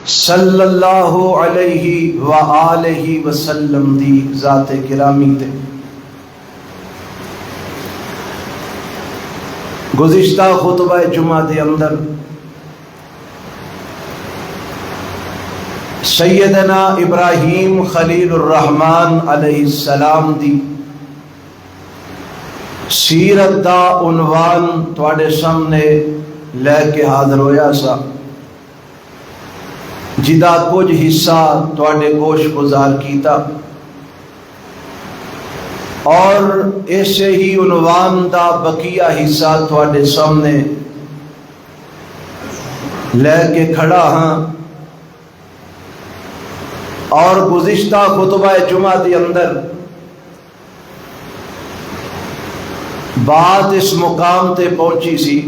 صلی اللہ علیہ وآلہ وسلم دی ذات گرامی تے گزشتہ خطبہ جمعہ دے اندر سیدنا ابراہیم خلیل الرحمن علیہ السلام دی سیرت دا عنوان تواڈے سامنے لے کے حاضر ہویا سا، جدا کچھ حصہ تواڈے گوش گزار کیتا، اور ایسے ہی عنوان دا بقیہ حصہ تواڈے سامنے لے کے کھڑا ہاں۔ اور گزشتہ خطبہ جمعہ دی اندر بات اس مقام تے پہنچی سی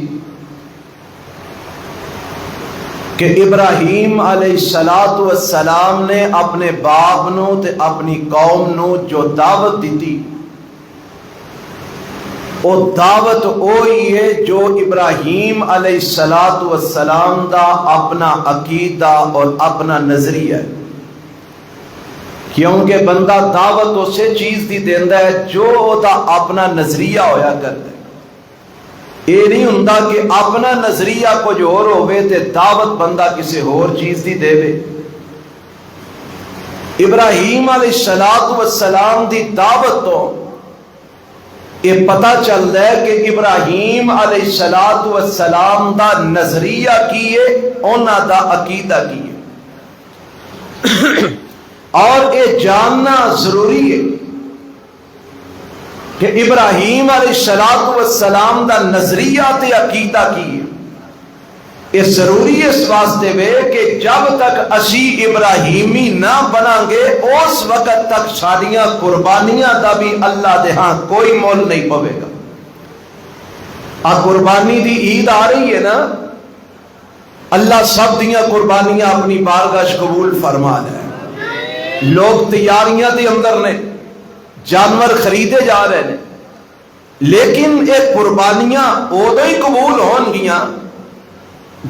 کہ ابراہیم علیہ السلام نے اپنے باپ نو تے اپنی قوم نو جو دعوت دیتی، وہ دعوت وہی ہے جو ابراہیم علیہ السلام دا اپنا عقیدہ اور اپنا نظریہ ہے، کیونکہ بندہ دعوت اسے چیز دی دیندا ہے جو دا اپنا نظریہ ہویا کرتا ہے۔ یہ نہیں ہوندا کہ اپنا نظریہ کچھ اور ہوئے تے دعوت بندہ کسی اور چیز دی دے وے۔ ابراہیم علیہ السلام دی دعوت تو یہ پتہ چلتا ہے کہ ابراہیم علیہ السلام دا نظریہ کی ہے، انہاں دا عقیدہ کی ہے۔ اور یہ جاننا ضروری ہے کہ ابراہیم علیہ السلام دا نظریہ تے عقیدہ کی ہے۔ یہ ضروری اس واسطے وے کہ جب تک اسی ابراہیمی نہ بناں گے اس وقت تک ساڈیاں قربانیاں دا بھی اللہ دے ہاں کوئی مول نہیں پوے گا۔ آ قربانی دی عید آ رہی ہے نا، اللہ سب دیاں قربانیاں اپنی بارگاہ قبول فرما لے۔ لوگ تیاریاں دے اندر نے، جانور خریدے جا رہے ہیں، لیکن یہ قربانیاں ادو ہی قبول ہون گیاں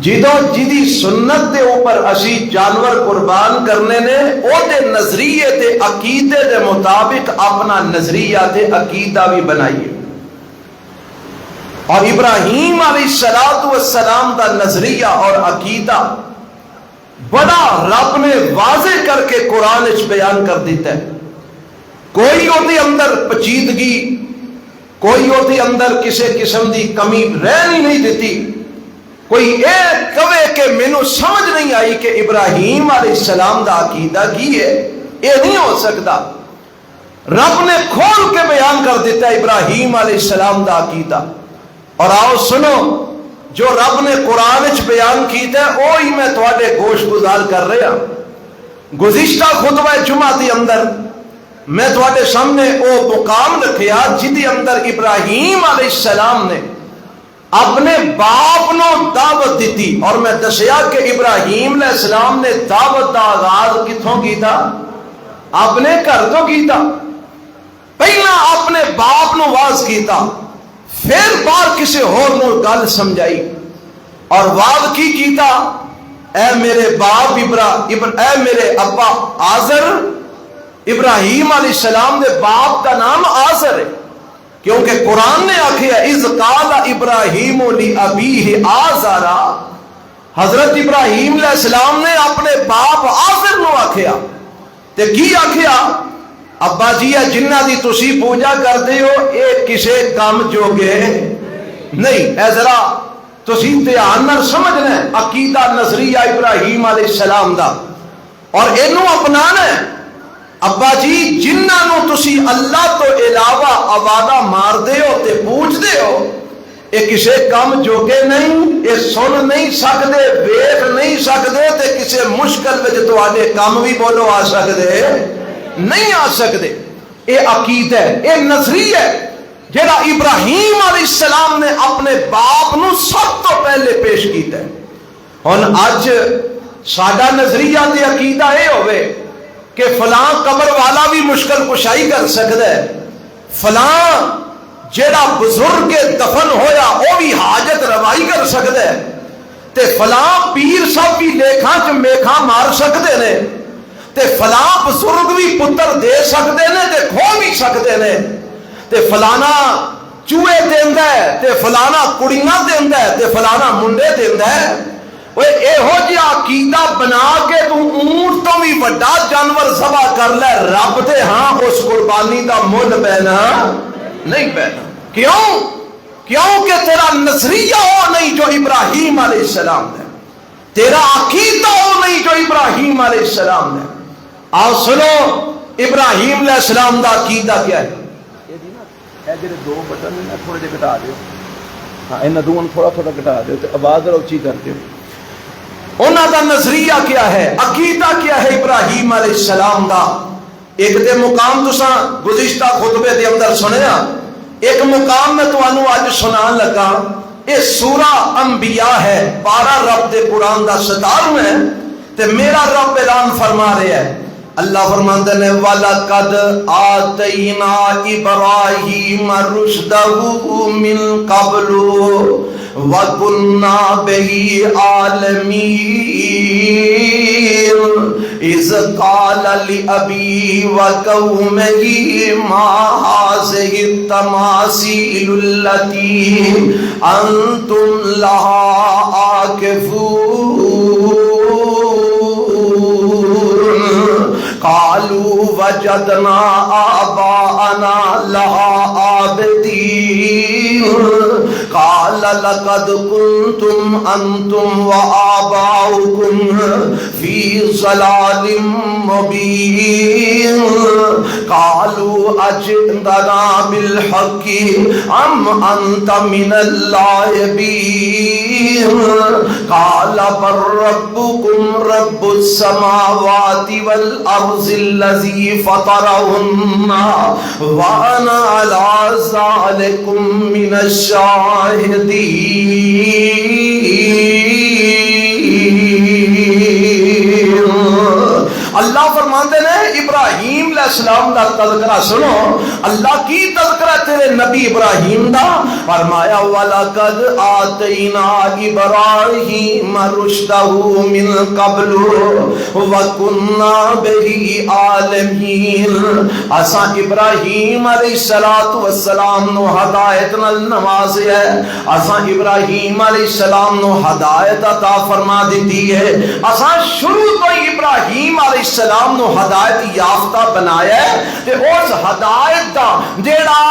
جدو جدی سنت دے اوپر اسی جانور قربان کرنے نے او دے نظریے تے عقیدے دے مطابق اپنا نظریہ تے عقیدہ بھی بنائیے۔ اور ابراہیم علیہ السلام دا نظریہ اور عقیدہ بڑا رب نے واضح کر کے قرآن اچ بیان کر دیتا ہے۔ کوئی ہوتی اندر پچیدگی، کوئی ہوتی اندر کسی قسم دی کمی رہنی نہیں دیتی۔ کوئی ایک کہے کہ مینوں سمجھ نہیں آئی کہ ابراہیم علیہ السلام دا عقیدہ کی ہے، یہ نہیں ہو سکتا۔ رب نے کھول کے بیان کر دیتا ہے ابراہیم علیہ السلام دا عقیدہ۔ اور آؤ سنو، جو رب نے قرآن اچ بیان کیتا ہے وہی میں تواڈے گوش گزار کر رہا۔ گزشتہ خطبہ جمعہ دی اندر میں تواڈے سامنے وہ مقام رکھیا جدی اندر ابراہیم علیہ السلام نے اپنے باپ نو دعوت دیتی، اور میں دسیا کہ ابراہیم علیہ السلام نے دعوت دا آغاز کتھوں کیتا؟ اپنے گھر تو کیتا۔ پہلا اپنے باپ نو واز کیتا، پھر بار کسی اور نو گل سمجھائی، اور واز کی کیتا؟ اے میرے باپ اے میرے ابا آزر۔ ابراہیم علیہ السلام دے باپ کا نام آزر ہے، کیونکہ قرآن نے آکھیا اذ قال ابراہیم لابیہ آزر۔ حضرت ابراہیم علیہ السلام نے اپنے باپ آزر نو آکھیا، تے کی آکھیا؟ ابا جی جنہ دی تسی پوجا کرتے ہو یہ کسے کام جوگے نہیں۔ اے ذرا تسی دھیان نال سمجھنا ہے عقیدہ نظریہ ابراہیم علیہ السلام دا، اور اینو اپنانا ہے۔ ابا جی جنہ نو تسی اللہ تو علاوہ آوازہ مار دے ہو تے پوچھ دے ہو، یہ کسے کام جوگے نہیں، یہ سن نہیں سکتے، ویکھ نہیں سکتے، تے کسے مشکل وچ تواڈے کام بھی بولو آ سکتے نہیں آ سکتے۔ یہ عقیدہ ہے، یہ نظریہ ہے جڑا ابراہیم علیہ السلام نے اپنے باپ نو سب تو پہلے پیش کیتا ہے۔ ہن اج ساڈا نظریہ تے عقیدہ یہ ہوئے کہ فلاں قبر والا بھی مشکل کشائی کر سکتا ہے، فلاں جڑا بزرگ کے دفن ہویا وہ بھی حاجت روائی کر سکتا ہے، تے فلاں پیر صاحب بھی لیکھاں چ میکھاں مار سکتے نے تے فلاں بزرگ بھی پتر دے سکتے نے تے کھو بھی سکتے نے تے فلانا چوہے دیندا ہے تے فلانا کڑیاں دیندا ہے تے فلانا منڈے دیندا ہے۔ اوے ایہو جہا عقیدہ بنا کے تو اونٹ تو بھی بڑا جانور ذبح کر لے، رب دے ہاں اس قربانی دا مل پینا نہیں پینا۔ کیوں کہ تیرا نظریہ وہ نہیں جو ابراہیم علیہ السلام نے، تیرا عقیدہ وہ نہیں جو ابراہیم علیہ السلام نے۔ آؤ سنو ابراہیم علیہ السلام دا عقیدہ کیا ہے۔ اے جڑے دو بٹن نے تھوڑے جے گھٹا دیو، ہاں انہاں دوواں تھوڑا تھوڑا گھٹا دیو تے آواز اونچی کر دیو۔ انہاں دا نظریہ کیا ہے، عقیدہ کیا ہے ابراہیم علیہ السلام دا؟ ایک تے مقام تساں گزشتہ خطبے دے اندر سنیا، ایک مقام میں تانوں اج سنان لگا۔ یہ سورہ انبیاء ہے، 12 رب دے قرآن دا 17 ہے تے میرا رب اعلان فرما رہے ہے، اللہ فرماندے نے وَلَقَدْ آتَيْنَا إِبْرَاهِيمَ رُشْدَهُ مِنْ قَبْلُ وَكُنَّا بِهِ عَالِمِينَ إِذْ قَالَ لِأَبِيهِ وَقَوْمِهِ مَا هَٰذِهِ التَّمَاثِيلُ الَّتِي أَنْتُمْ لَهَا عَاكِفُونَ قالوا وجدنا آباءنا لها عابدين قال لقد كنتم أنتم وآباؤكم في ضلال مبين قالوا أجئتنا بالحق أم أنت من اللاعبين قال بل ربكم رب السماوات والأرض الذي فطرهن وأنا على ذلكم من الشاهدين۔ اللہ فرماتے ہیں ابراہیم علیہ السلام دا تذکرہ سنو، اللہ کی تذکرہ تیرے نبی ابراہیم دا، فرمایا وَلَقَدْ آتَيْنَا إِبْرَاهِيمَ رُشْدَهُ مِنْ قَبْلُ وَكُنَّا بِهِ عَالِمِينَ۔ اساں ابراہیم علیہ السلام نو ہدایت نال نوازیا ہے، اساں ابراہیم علیہ السلام نو ہدایت عطا فرما دیتی ہے، اساں شروع تو ابراہیم علیہ السلام نو ہدایت یافتہ بنایا ہے تے اس ہدایت دا جیڑا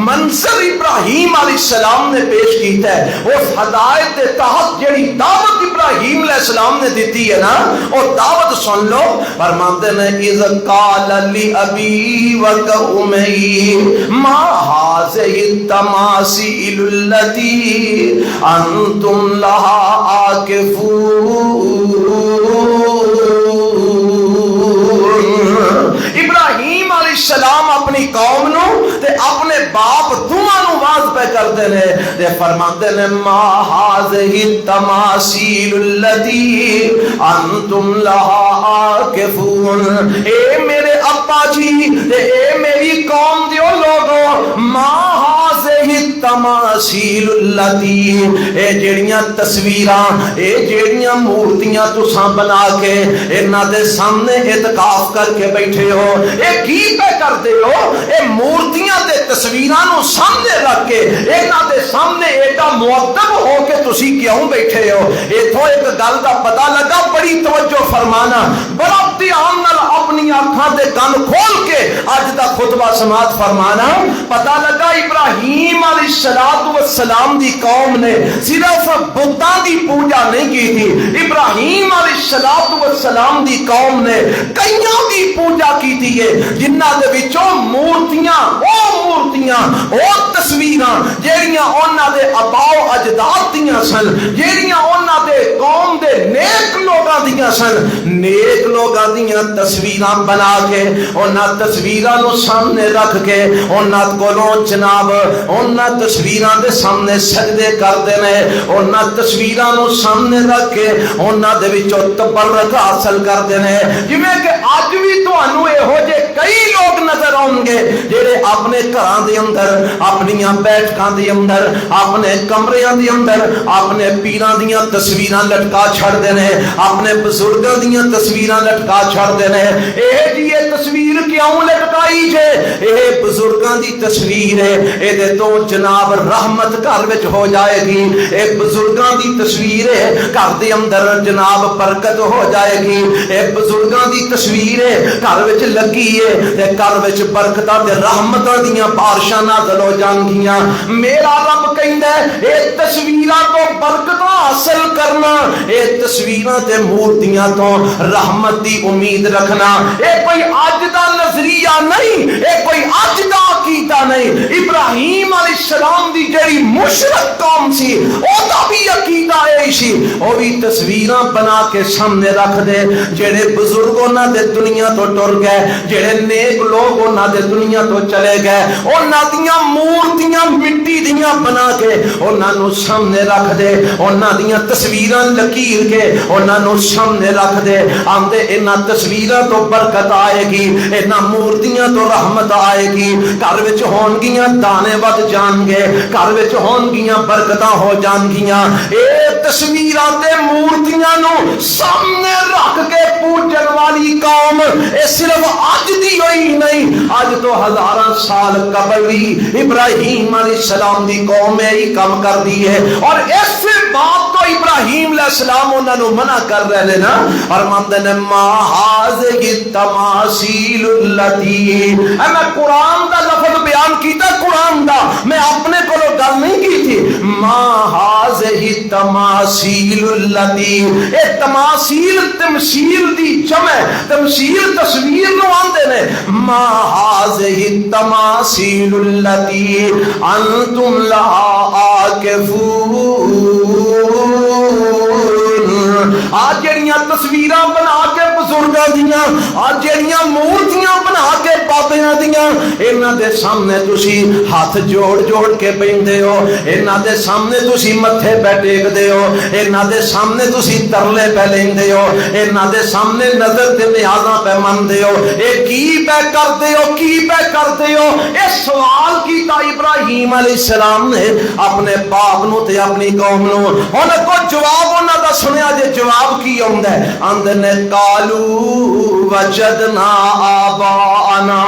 منظر ابراہیم علیہ السلام نے پیش کیتا ہے، اس ہدایت دے تحت جیڑی دعوت ابراہیم علیہ السلام نے دیتی ہے نا، وہ دعوت سن لو۔ فرماتے ہیں اذ قال لأبی وقومہ ما هذه التماثيل التي انتم لها عاکفون۔ ابراہیم علیہ السلام اپنی قوم نو تے اپنے باپ دوواں نو واز پہ کردے نے تے فرماندے نے ما هذه التماثيل التي انتم لها عاکفون۔ اے میرے ابا جی تے اے میری قوم دیو لوگو، ما هذه التماثيل التي اے جڑیاں تصویراں، اے جڑیاں مورتیاں تساں بنا کے انہاں دے سامنے اعتکاف کر کے بیٹھے ہو، اے کی پہ کرتے ہو؟ اے مورتیاں تے تصویراں نو سامنے رکھ کے انہاں دے سامنے ایڈا مؤدب ہو کے تسی کیوں بیٹھے ہو؟ ایتھوں ایک گل دا پتہ لگا، بڑی توجہ فرمانا، بڑا دھیان نال اپنی آنکھاں تے کان کھول کے اج دا خطبہ سماعت فرمانا۔ پتہ لگا ابراہیم علیہ السلام دی قوم نے صرف بتاں دی پوجا نہیں کی تھی، ابراہیم علیہ السلام دی قوم نے کئیاں دی پوجا کی تھی ہے، جنہاں دے وچوں مورتیاں او تصویراں جیڑیاں انہاں دے آباء و اجداد دیاں سن، جیڑیاں انہاں دے قوم دے نیک لوگاں دیاں سن، نیک لوگاں دیاں تصویراں بنا کے انہاں تصویراں نو سامنے رکھ کے انہاں کولوں جناب انہاں تصویراں دے سامنے سجدے کردے نے، انہاں تصویراں نو سامنے رکھ کے انہاں دے وچوں تبرک حاصل کردے نے۔ جویں کہ اج بھی تانوں ایہو جے کئی لوگ لوگ نظر آؤں گے جڑے اپنے گھراں دے اندر اپنی بیٹھکاں دے اندر اپنے کمریاں دے اندر اپنے پیراں دیاں تصویراں لٹکا چھڑدے نے اپنے بزرگاں دیاں تصویراں لٹکا چھڑدے نے جی یہ تصویر کیوں لٹکائی جے اے بزرگاں دی تصویر ہے اے دے تو جناب رحمت گھر وچ ہو جائے گی اے بزرگاں دی تصویر ہے گھر دے اندر جناب برکت ہو جائے گی اے بزرگاں دی تصویر ہے گھر وچ لگی ہے تے گھر وچ برکتاں تے رحمتاں دیاں بارشاں نازل ہو جان گیاں میرا رب کہندا ہے اے تصویراں تو برکتاں حاصل کرنا اے تصویراں تے مورتیاں تو رحمت دی امید رکھنا اے کوئی اج دا نظریہ نہیں اے کوئی اج دا عقیدہ نہیں ابراہیم علیہ السلام دی جڑی مشرک قوم سی او دا بھی عقیدہ اے سی او بھی تصویراں بنا کے سامنے رکھ دے جڑے بزرگ انہاں دے دنیا تو ٹر گئے جڑے نیک لوگ انہاں دے دنیا تو چلے گئے انہاں دیاں مورتیاں مٹی دیاں بنا کے انہاں نو سامنے رکھ دے انہاں دیاں تصویراں لکیر کے انہاں نو سامنے رکھ دے آندے انہاں تصویراں تو برکت آئے گی انہاں مورتیاں تو رحمت آئے گی گھر وچ ہون گیاں دانے ود جان گے گھر وچ ہون گیاں برکتاں ہو جان گیاں اے تصویراں تے مورتیاں نو سامنے رکھ کے پوجن والی قوم اے صرف اج دی ہوئی نہیں اج تو ہزاراں سال قبل بھی ابراہیم علیہ السلام دی قوم ہی کام کر دی ہے اور اس بات تو ابراہیم علیہ السلام انہاں نو منع کر رہے نا فرماندے نے ما ھذہ التماثیل التی میں قرآن دا لفظ بیان کیتا قرآن دا میں اپنے کولو گل نہیں کی تھی ما ھذہ التماثیل التی اے تماثیل تمثیل دی جمع تمثیل تصویر نو آندے نے ما ھذہ التماثیل التی انتم لها عاکفون آج جڑیاں تصویراں بنا کے بزرگاں دیاں آج جڑیاں مورتیاں بنا کے بابیاں دیاں انہاں دے سامنے تسی ہاتھ جوڑ جوڑ کے بیندے ہو انہاں دے سامنے تسی متھے پہ ٹیک دے ہو انہاں دے سامنے تسی ترلے پہ لیندے ہو انہاں دے سامنے نظر تے نیازاں پہ مندے ہو اے کی پہ کردے ہو کی پہ کردے ہو اے سوال کیتا ابراہیم علیہ السلام نے اپنے باپ نو تے اپنی قوم نو انہاں کو جواب انہاں دا سنیا جے جواب کی ہوندا ہے اندے نے قالو وجدنا آباءنا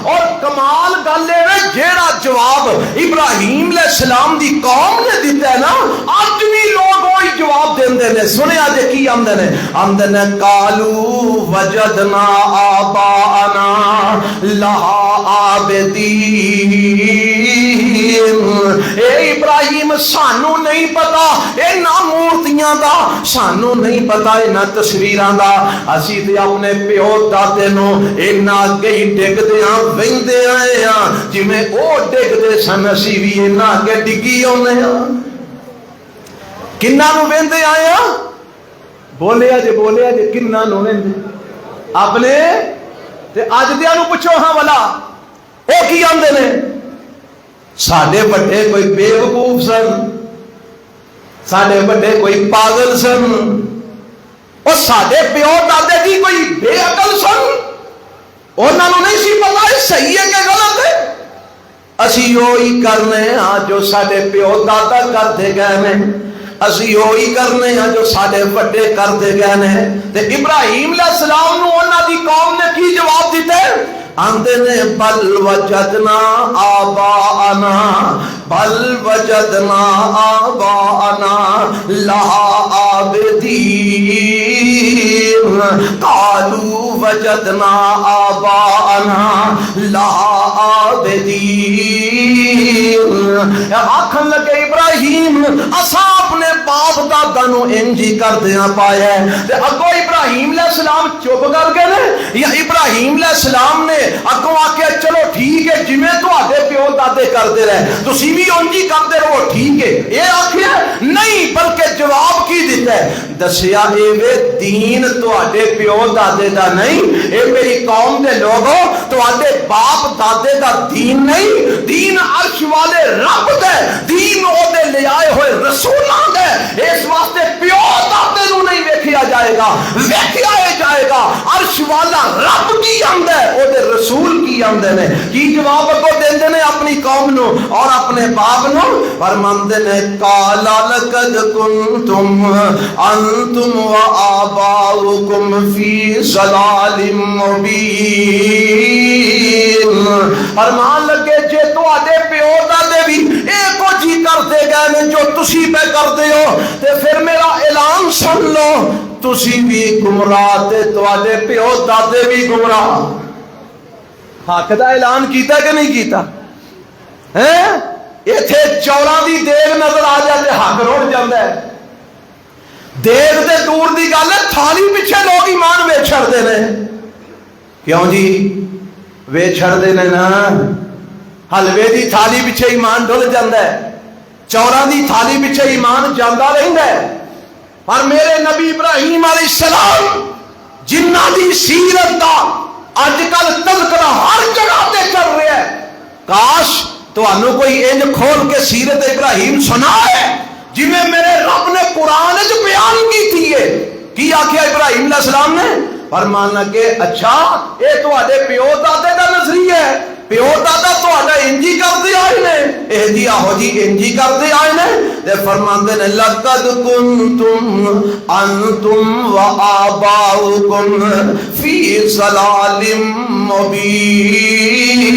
اور کمال گل ہے جیڑا جواب ابراہیم علیہ السلام دی قوم نے دیتا ہے نا اج بھی لوگ وہی جواب دیندے نے سنیا جے کی آندے نے قالو وجدنا آباءنا لها عابدین اے ابراہیم سانو نہیں پتا اے نا مورتیاں دا سانو نہیں پتا اے نا تصویراں دا اسی تے اپنے پیو دادے نو اینا اگے ہی ڈگدے ہاں ویندے آئے ہاں جویں او ڈگدے سن اسی بھی اینا اگے ڈگی اونے ہاں کناں نو ویندے آئے ہاں بولیا جے کناں نو ویندے اپنے تے اج دیاں نو پوچھو ہاں والا او کی آندے نے ساڈے بڑے کوئی بے وقوف سن ساڈے بڑے کوئی پاگل سن اور ساڈے پیو دادے کی کوئی بے عقل سن انہاں نو نہیں سی پتا ہے صحیح ہے کہ غلط ہے اسی وہی کرنے ہاں جو ساڈے پیو دادا کرتے گئے نے اسی وہی کرنے ہاں جو ساڈے بڑے کرتے گئے نے تے ابراہیم علیہ السلام نو انہاں دی قوم نے کی جواب دیتے آندے نے بل وجدنا آباءنا بل وجدنا آباءنا لها عابدین قالوا وجدنا آباءنا لها عابدین آکھن لگے ابراہیم اسا اپنے باپ دادا نو انجی کر دیاں پایا ہے تے اگو ابراہیم علیہ السلام چپ کر گئے نے یا ابراہیم علیہ السلام نے اگوں آکے چلو ٹھیک ہے جویں تہاڈے پیو دادے کردے رہے تسی بھی انجی کردے رہو ٹھیک ہے یہ آکھیا نہیں بلکہ جواب کی دیتا ہے دسیا اے وے دین تہاڈے پیو دادے دا نہیں اے میری قوم دے لوگو تہاڈے باپ دادے دا دین نہیں دین عرش والے رب دے دین او دے لے آئے ہوئے رسولاں دے اس واسطے پیو دادے نو نہیں ویکھیا جائے گا ویکھیا جائے گا عرش عرش والا رب کی آندا ہے او دے رسول کی آندے نے کی جواب اگوں دیندے نے اپنی قوم نو اور اپنے باپ نو فرماندے نے قال لقد کنتم انتم وآباؤکم فی ضلال مبین فرمان لگے جے تواڈے پیو دادے بھی اے کچھ ہی کرتے گئے نے جو تسی پہ کرتے ہو تے پھر میرا اعلان سن لو تسی بھی گمراہ تے تواڈے پیو دادے بھی گمراہ حق دا اعلان کیتا کہ نہیں کیتا ایتھے چوراں دی دیگ نظر آ جائے تے حق رڑ جاندا ہے دیگ تے دور دی گل ہے تھالی پیچھے لوگ ایمان ویچ چھڑدے نے کیوں جی ویچ چھڑدے نے نا حلوے دی تھالی پیچھے ایمان ڈل جاندا ہے چوراں دی تھالی پیچھے ایمان جاندا رہندا ہے پر میرے نبی ابراہیم علیہ السلام جنہ دی سیرت دا اج کل تذکرہ ہر جگہ تے چل رہا ہے کاش تانوں کوئی انج کھول کے سیرت ابراہیم سنا ہے جویں میرے رب نے قرآن وچ بیان کی ہے کی آکھیا ابراہیم علیہ السلام نے فرمانا کہ اچھا اے تواڈے پیو دادے دا نظریہ ہے پیو دادا تواڈا انجی کردے آئے نے اے جی آہو جی انجی کردے آئے نے تے فرماندے نے لقد کنتم انتم وآباؤکم فی ضلال مبین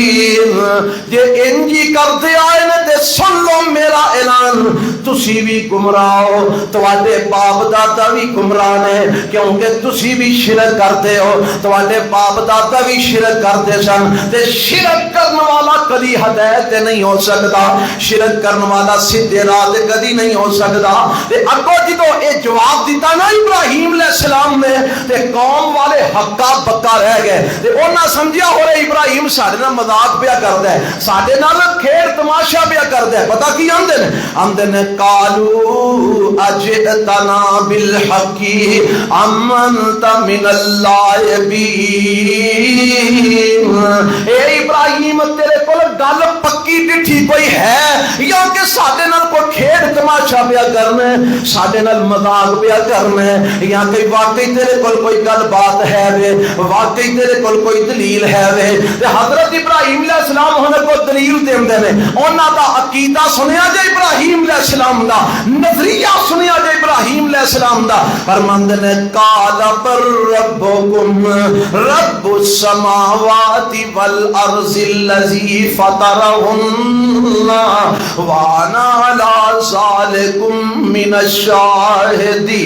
جے انجی کردے آئے نے تے سن لو میرا اعلان تسی بھی گمراہ ہو تواڈے باپ دادا بھی گمراہ نے کیونکہ تسی بھی شرک کرتے ہو تواڈے باپ دادا بھی شرک کرتے سن تے شرک کرنے والا کدی ہدایت نہیں ہو سکتا شرک کرنے والا سیدھے راہ تے کدی نہیں ہو سکتا تے اگوں جدوں اے جواب دیتا نا ابراہیم علیہ السلام نے تے قوم والے ہکا بکا رہ گئے تے انہاں سمجھیا ہو رہے ابراہیم ساڈے نال مذاق پیا کردا ہے ساڈے نال کھیل تماشا پیا کردا ہے پتہ کی آندے نے قالوا اجئتنا بالحق ام انت من اللاعبین اے ابراہیم تیرے کول گل پکی ڈٹھی کوئی ہے یا کہ ساڈے نال کوئی کھیڈ تماشا پیا کرنا ہے ساڈے نال مذاق پیا کرنا ہے یا کہ واقعی تیرے کول کوئی گل بات ہے وے واقعی تیرے کول کوئی دلیل ہے وے تے حضرت ابراہیم علیہ السلام ہن کو دلیل دیندے نے انہاں دا عقیدہ سنیا جے ابراہیم علیہ السلام دا نظریہ سنیا جے ابراہیم علیہ السلام دا فرماندے نے قال بر ربکم رب السماوات والارض الذی فطرهن وانا علی ذلکم من الشاہدین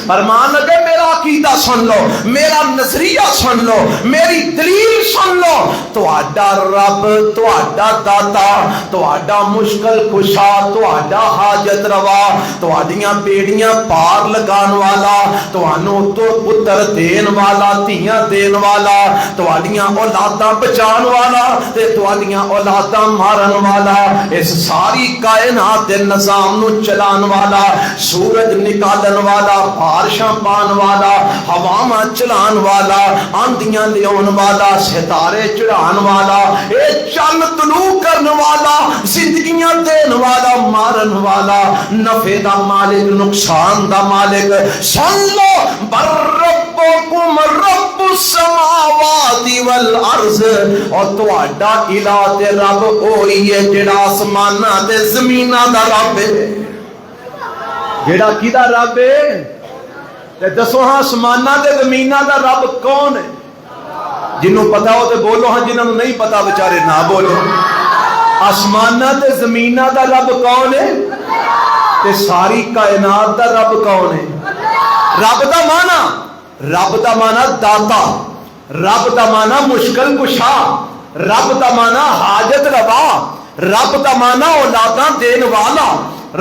فرمان لگے میرا عقیدہ سن لو میرا نظریہ سن لو میری دلیل سن لو تہاڈا رب تہاڈا داتا تہاڈا مشکل کشا تہاڈا حاجت روا تہاڈیاں بیڑیاں پار لگان والا تہانوں تو پتر دین والا دھیاں دین والا تہاڈیاں اولاداں بچان والا تے تہاڈیاں اولاداں مارن والا اس ساری کائنات دے نظام نو چلان والا سورج نکالن والا بارشاں پان والا ہواواں چلان والا آندیاں لیاون والا ستارے چڑھان والا اے چند طلوع کرن والا زندگیاں دین والا مارن والا نفع دا مالک نقصان دا مالک سن لو بر ربکم رب السماوات والارض اور تہاڈا الہ تے رب اوہی ہے جڑا آسماناں تے زمیناں دا رب ہے جڑا کیدا رب ہے تے دسو ہاں آسماناں تے زمیناں دا رب کون ہے جنوں پتا ہو تے بولو ہاں جنہاں نوں نہیں پتا بیچارے نہ بولو آسماناں تے زمیناں دا رب کون ہے تے ساری کائنات دا رب کون ہے رب دا معنی داتا رب دا معنی مشکل کشا رب دا معنی حاجت روا رب دا معنی اولاداں دین والا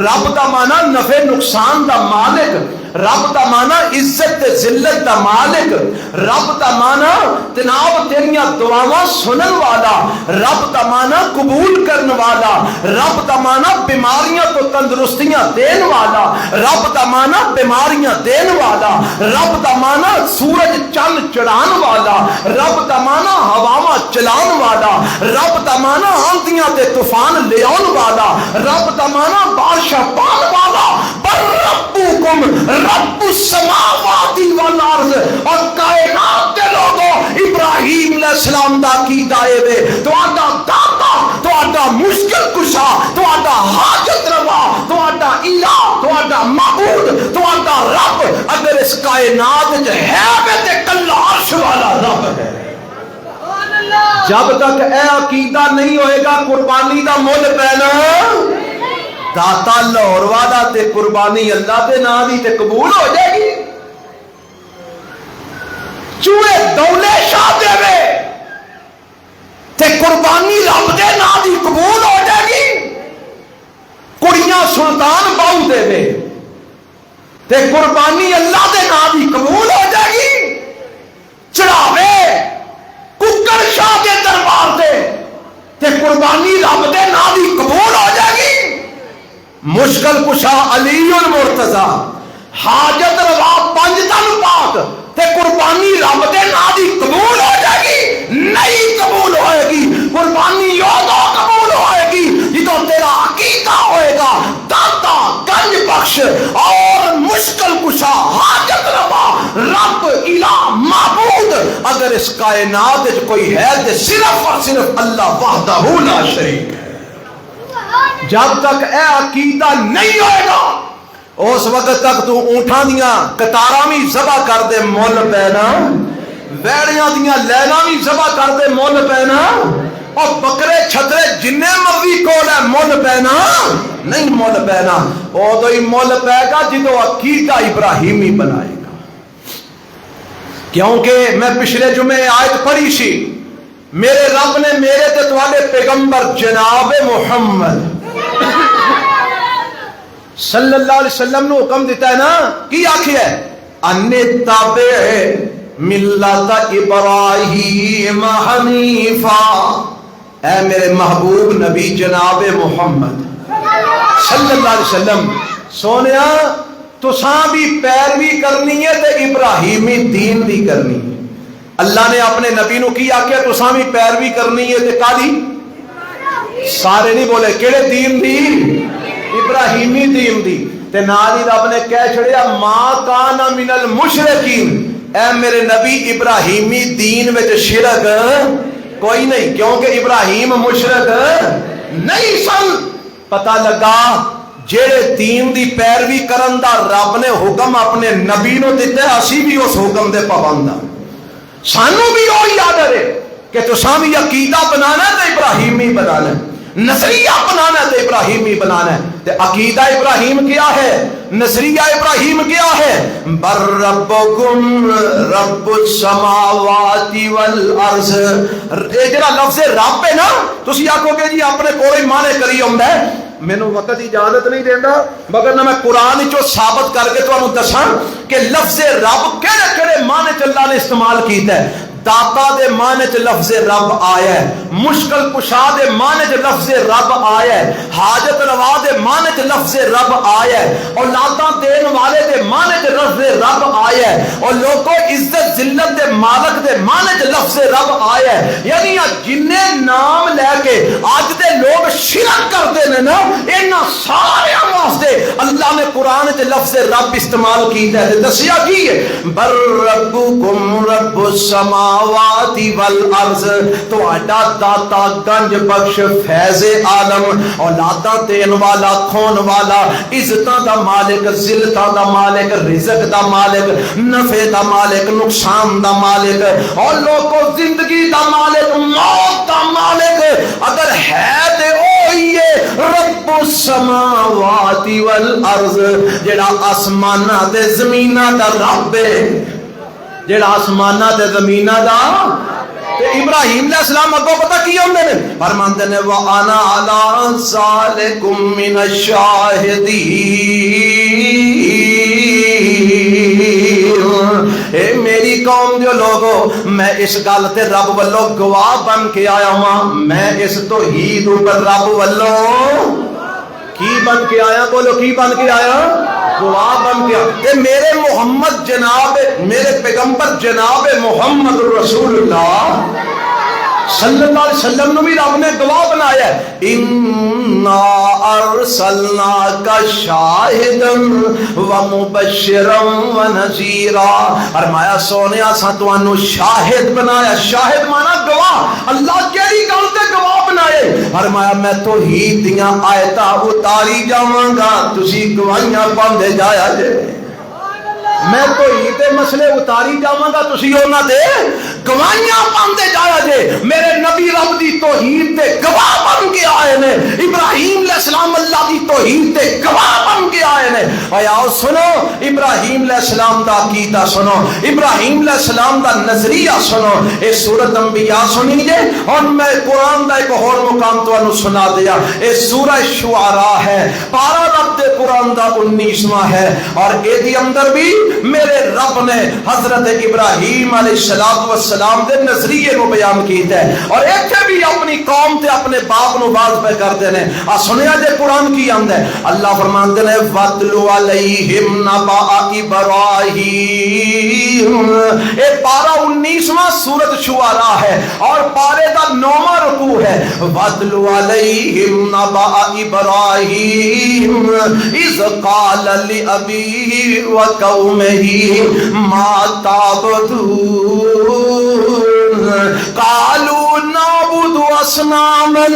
رب دا معنی نفع نقصان دا مالک رب دا معنی عزت ذلت دا مالک رب دا معنی تناب تیریاں دعاواں سنن والا رب دا معنی قبول کرن والا رب دا معنی بیماریاں تو تندرستیاں دین والا رب دا معنی بیماریاں دین والا رب دا معنی سورج چند چڑھان والا رب دا معنی ہواواں چلان والا رب دا معنی آندیاں تے طوفان لے آن والا رب دا معنی بارشاں پان والا پر رب السماوات والارض، اور کائنات کے لوگوں ابراہیم علیہ السلام دا عقیدہ ہے تہاڈا داتا، تہاڈا مشکل کشا، تہاڈا حاجت روا، تہاڈا الہ، تہاڈا معبود، تہاڈا رب اگر اس کائنات وچ ہے تے کلا عرش والا رب ہے۔ جب تک اے عقیدہ نہیں ہوئے گا قربانی دا مول پینا، داتا لاہور والا تے قربانی اللہ دے نام دی تے قبول ہو جائے گی، چوہے دولے شاہ دے وے تے قربانی رب دے نام دی قبول ہو جائے گی، کڑیاں سلطان باؤ دے وے تے قربانی اللہ دے نام دی قبول ہو جائے گی، چڑھاوے ککڑ شاہ کے دربار دے تے قربانی رب دے نام دی قبول ہو جائے گی، مشکل کشا علی المرتضی، حاجت روا پنج تن پاک تے قربانی رب دے نام دی قبول ہو جائے گی، نہیں قبول ہوئے گی قربانی یادوں قبول ہوئے گی جدو تیرا عقیدہ ہوئے گا داتا گنج بخش اور مشکل کشا حاجت روا رب الہ معبود اگر اس کائنات کوئی ہے تو صرف اور صرف اللہ وحدہ لا شریک ہے۔ جب تک اے عقیدہ نہیں ہوئے گا اس وقت تک تو اونٹاں دیاں قطاراں بھی ذبح کر دے مول پینا، ویڑیاں دیاں لینا بھی ذبح کر دے مول پینا، اور بکرے چھترے جننے مرضی کول ہے مول پینا نہیں، مول پینا او تو ہی مول پے گا جدو عقیدہ ابراہیمی بنائے گا۔ کیونکہ میں پچھلے جمعے آیت پڑھی سی، میرے رب نے میرے تے تواڈے پیغمبر جناب محمد صلی اللہ علیہ وسلم نے حکم دیتا ہے نا، کی آخی ہے ان تابع ملت ابراہیم حنیفا، اے میرے محبوب نبی جناب محمد صلی اللہ علیہ وسلم سونیا تساں بھی پیروی کرنی ہے تے ابراہیمی دین دی کرنی ہے۔ اللہ نے اپنے نبی نو کی آخیا تساں بھی پیروی کرنی ہے تے کادی؟ سارے نہیں بولے کیڑے دین دی؟ ابراہیمی دین دی، تے نال ہی رب نے کہہ چھڑیا ما کان من المشرکین، اے میرے نبی ابراہیمی دین وچ شرک کوئی نہیں، کیونکہ ابراہیم مشرک نہیں سن۔ پتہ لگا جیڑے دین دی پیروی کرن دا رب نے حکم اپنے نبی نو دیتا ہے، اسی بھی اس حکم دے پابند ہاں، سانو بھی وہ یاد رہے کہ تساں بھی عقیدہ بنانا ہے تے ابراہیمی بنانا ہے، نظریہ بنانا ہے تے ابراہیمی بنانا ہے۔ تے عقیدہ ابراہیم کیا ہے، نظریہ ابراہیم کیا ہے؟ بر ربکم رب السماوات والارض، اے جڑا لفظ رب ہے نا تسی آکھو گے جی اپنے کوئی معنی کری ہوندا ہے، مینوں وقت اجازت نہیں دیندا مگر نہ میں قرآن وچوں ثابت کر کے تانوں دساں کہ لفظ رب کہڑے کہڑے معنی چ اللہ نے استعمال کیتا ہے۔ داتا دے معنی چ لفظ رب آیا ہے، مشکل کشا دے معنی چ لفظ رب آیا ہے، حاجت روا دے معنی چ لفظ رب آیا ہے، اولاداں دین والے دے معنی چ لفظ رب آیا ہے، اور لوگوں عزت ذلت دے مالک دے معنی چ لفظ رب آیا ہے۔ یعنی جننے نام لے کے اج دے لوگ شرک کرتے ہیں نا، انہاں سارے واسطے اللہ نے قرآن چ لفظ رب استعمال کیتا ہے۔ دسیا کی ہے بر ربکم رب السماء والارض، تہاڈا داتا گنج بخش فیض عالم، اولاداں دین والا کھون والا، عزتاں دا مالک، ذلتاں دا مالک، رزق دا مالک، نفع دا مالک، نقصان دا مالک، اور لوگوں زندگی دا مالک، موت دا مالک اگر ہے تے وہی ہے رب السماوات والارض، جڑا آسماناں تے زمیناں دا رب ہے، جڑا آسمانہ تے زمینہ دا۔ تے ابراہیم علیہ السلام اگوں پتہ کی ہوندے نے، فرماندے نے وانا علی ذالکم من الشاہدین، اے میری قوم جو لوگو میں اس گل تے رب والوں گواہ بن کے آیا ہوں، میں اس توحید اوپر رب والوں کی بن کے آیا، بولو کی بن کے آیا؟ گواہ بن کے آیا۔ میرے محمد جناب، میرے پیغمبر جناب محمد رسول اللہ صلی اللہ علیہ وسلم نو بھی رب نے گواہ بنایا ہے، اِنَّا أَرْسَلْنَاكَ شَاهِدًا وَمُبَشِّرًا وَنَذِيرًا، فرمایا سونے اساں تانوں شاہد بنایا، شاہد مانا گواہ، اللہ کیڑی گل تے گواہ بنائے، فرمایا میں توحید دیاں آیتاں اتاری جاواں گا تسی گواہیاں پاندے جایا جے، میں توحید دے مسئلے اتاری جاواں گا تسی انہاں دے گواہیاں پاندے جایا جے، میرے نبی رب دی توحید تے گواہ بن کے آئے نے، ابراہیم علیہ السلام اللہ دی توحید تے گواہ بن کے آئے نے، اور آؤ سنو ابراہیم علیہ السلام دا عقیدہ سنو، ابراہیم علیہ السلام دا نظریہ سنو، اے سورۃ انبیاء سنی جے، اور میں قرآن دا ایک اور مقام تانوں سنا دیا، اے سورہ شعراء ہے، پارہ رب دے قرآن دا 19واں ہے، اور اے دی اندر بھی میرے رب نے حضرت ابراہیم علیہ السلام دے نظریے کو بیان کیتا ہے، اور ایتھے بھی اپنی قوم تے اپنے باپ نو باز پہ کرتے ہیں، سنیا جے قرآن کی آندا ہے، اللہ فرماندے نے وَاتْلُ عَلَيْهِمْ نَبَأَ إِبْرَاهِيمَ، اے پارہ 19واں سورۃ شعراء ہے اور پارے دا 9واں رکوع ہے، وَاتْلُ عَلَيْهِمْ نَبَأَ إِبْرَاهِيمَ إِذْ قَالَ لِأَبِيهِ وَقَوْمِهِ مَا تَعْبُدُونَ قالوا نعبد أصناما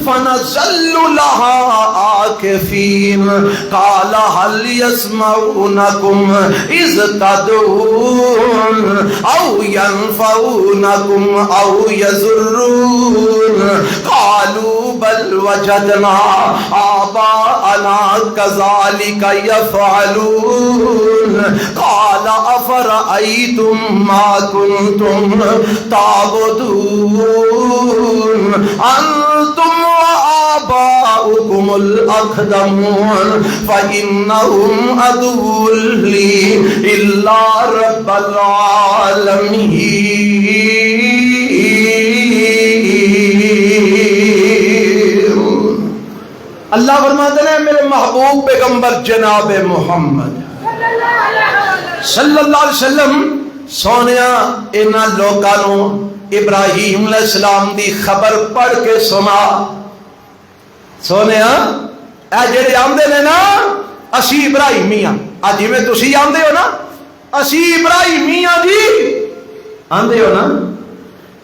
فنظل لها عاكفين قال هل يسمعونكم إذ تدعون أو ينفعونكم أو يضرون قالوا بل وجدنا آباءنا كذلك يفعلون قال أفرأيتم ما كنتم تعبدون أنتم وآباؤكم الأقدمون فإنهم عدو لي إلا رب العالمين۔ اللہ فرماتے ہیں میرے محبوب پیغمبر جناب محمد صلی اللہ علیہ وسلم سونیا انہاں لوکاں نو ابراہیم علیہ السلام دی خبر پڑھ کے سنا، سونیا اے جڑے آندے نے نا اسی ابراہیمی ہاں، اج جویں تسی آندے ہو نا اسی ابراہیمی ہاں جی آندے ہو نا،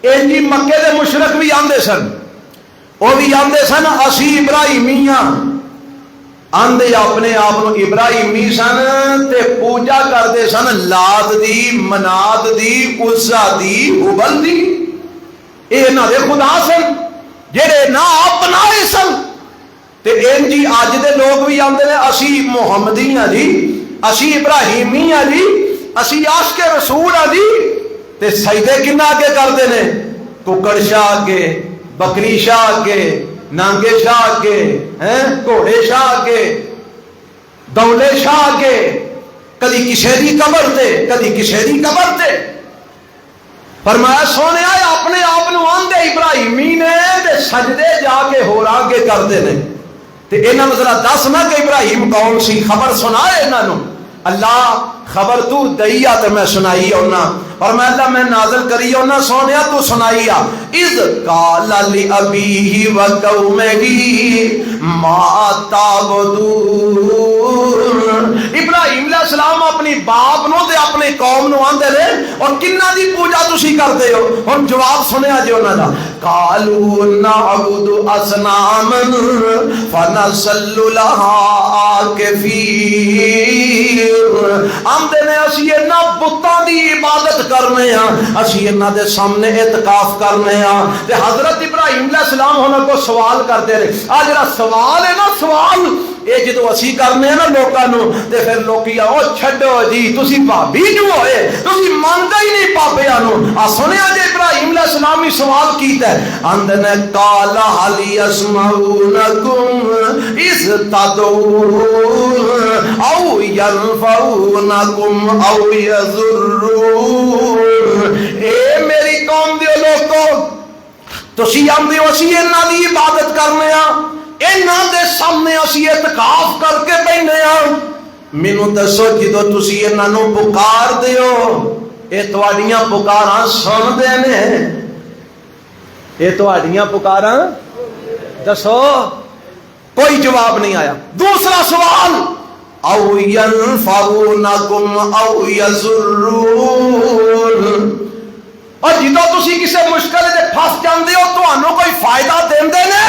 اے جی مکے دے مشرک بھی آندے سن، وہ بھی آندے سن اسی ابراہیمی ہاں، آندے اپنے آپ ابراہیمی سن تے پوجا کرتے سن لات دی، منات دی، عزا دی، ہبل دی، اے انہاں دے خدا سن جڑے نہ آپ بنائے سن، تے این جی اج دے لوگ بھی آندے نے اسی محمدی ہاں جی، اسی ابراہیمی ہاں جی، اسی عاشق رسول ہاں جی، تے سجدے کنا کے کردے نے، ککڑ شاہ کے، بکری شاہ کے، نانگے شاہ کے، گھوڑے شاہ کے، دولے شاہ کے، کدی کسے دی قبر تے کدی کسے دی قبر تے، فرمایا سونے آئے اپنے آپ نو آندے ابراہیمی نے تے سجدے جا کے ہور آگے کردے نے، تے انہاں ذرا دس نہ کہ ابراہیم کون سی، خبر سنائے انہاں نو، اللہ خبر تو دئیا تے میں سنائی ہونا، اور میں اللہ میں نازل کری ہونا سونیا تو سنائیا، اذ قال لأبیہ وقومہ ما تعبدون، ابراہیم علیہ السلام اپنی باپ نو دے اپنے قوم نو آندے نے اور کنہ دی پوجا تسی کرتے ہو، ہن جواب سنیا جی انہاں دا، قالوا نعبد اصناما فنظل لها عاکفین، آمدے نے اسی انہاں بتاں دی عبادت کرنے ہاں، اسی انہاں دے سامنے اعتکاف کرنے ہاں، تے حضرت ابراہیم علیہ السلام ہونا کو سوال کرتے رہے، آج جڑا سوال ہے نا سوال اے جدو اسی کرنے ہیں نا لوکاں نو تے پھر لوکی او چھڈو جی تسی بھابی جو ہوئے تسی مانتا ہی نہیں پاپیاں نو، آ سنیا جے ابراہیم علیہ السلام ہی سوال کیتا ہے، اندنے قال هل يسمعونكم اذ تدعون او ينفعونكم او يضرون، اے میری قوم دیو لوکو تسی آندے ہو اسی انہاں دی عبادت کرنے ہاں، انہاں دے سامنے اسی اعتکاف کر کے بیٹھنے ہاں، مینوں دسو جدو تسی انہاں نو پکار دیو اے تواڈیاں پکاراں سن دے نے، یہ تہاڈیاں پکاراں دسو کوئی جواب نہیں آیا. دوسرا سوال او ینفعونکم او یضرون، اور جدو تسی کسی مشکل دے پھس جاندے ہو تانوں کوئی فائدہ دیندے نے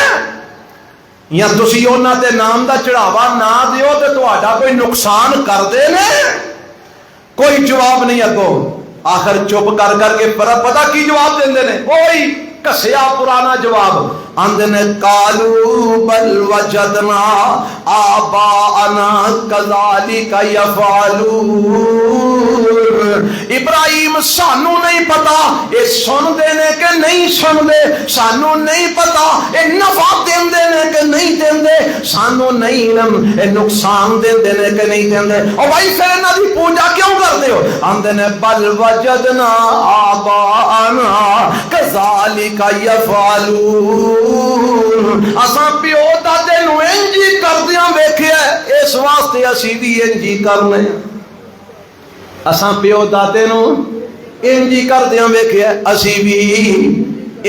یا تسی انہاں تے نام دا چڑھاوا نہ دیو تے تہاڈا کوئی نقصان کردے نے؟ کوئی جواب نہیں اگو. آخر چپ کر کر کے پتہ کی جواب دیندے نے؟ کوئی کسیا پرانا جواب آندے نے قالو بل وجدنا آباءنا کذالک یفعلون. ابراہیم سانو نہیں پتا یہ سن دے نے کہ نہیں سن دے، سانو نہیں پتا یہ نفع دین دے نے کہ نہیں دین دے، سانو نہیں علم یہ نقصان دین دے نے کہ نہیں دین دے. اور بھائی پھر انہاں دی پوجا کیوں کردے ہو؟ آندے نے بل وجدنا آباءنا کذالک یفعلون، اساں پیو دادے نو انجی کردیاں ویکھیا اس واسطے اسی بھی انجی کرنے. اساں پیو دادے نو انجی کردیاں ویکھیا اسی بھی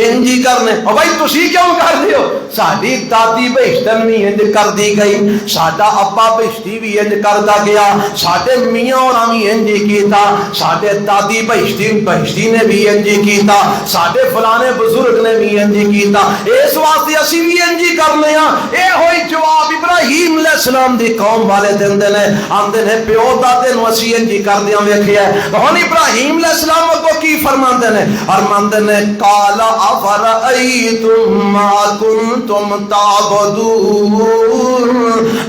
انجی کرنے. اور بھائی تسی کیوں کردے ہو؟ ساڈی دادی بہشتن بھی انج کردی گئی، ساڈا ابا بہشتی بھی انج کردا گیا، ساڈے میاں ہوراں بھی انج کیتا، ساڈے دادی بہشتی نے بھی انج کیتا، ساڈے فلانے بزرگ نے بھی انج کیتا، اس واسطے اسی بھی انج کرنے ہاں. اے ہوئی جواب ابراہیم علیہ السلام دی قوم والے دیندے نے. آندے نے پیو دادے نو اسی انج کردیاں ویکھیا. ہن ابراہیم علیہ السلام کو کی فرماندے نے؟ فرماندے نے قال افرأيتم ما كنتم تعبدون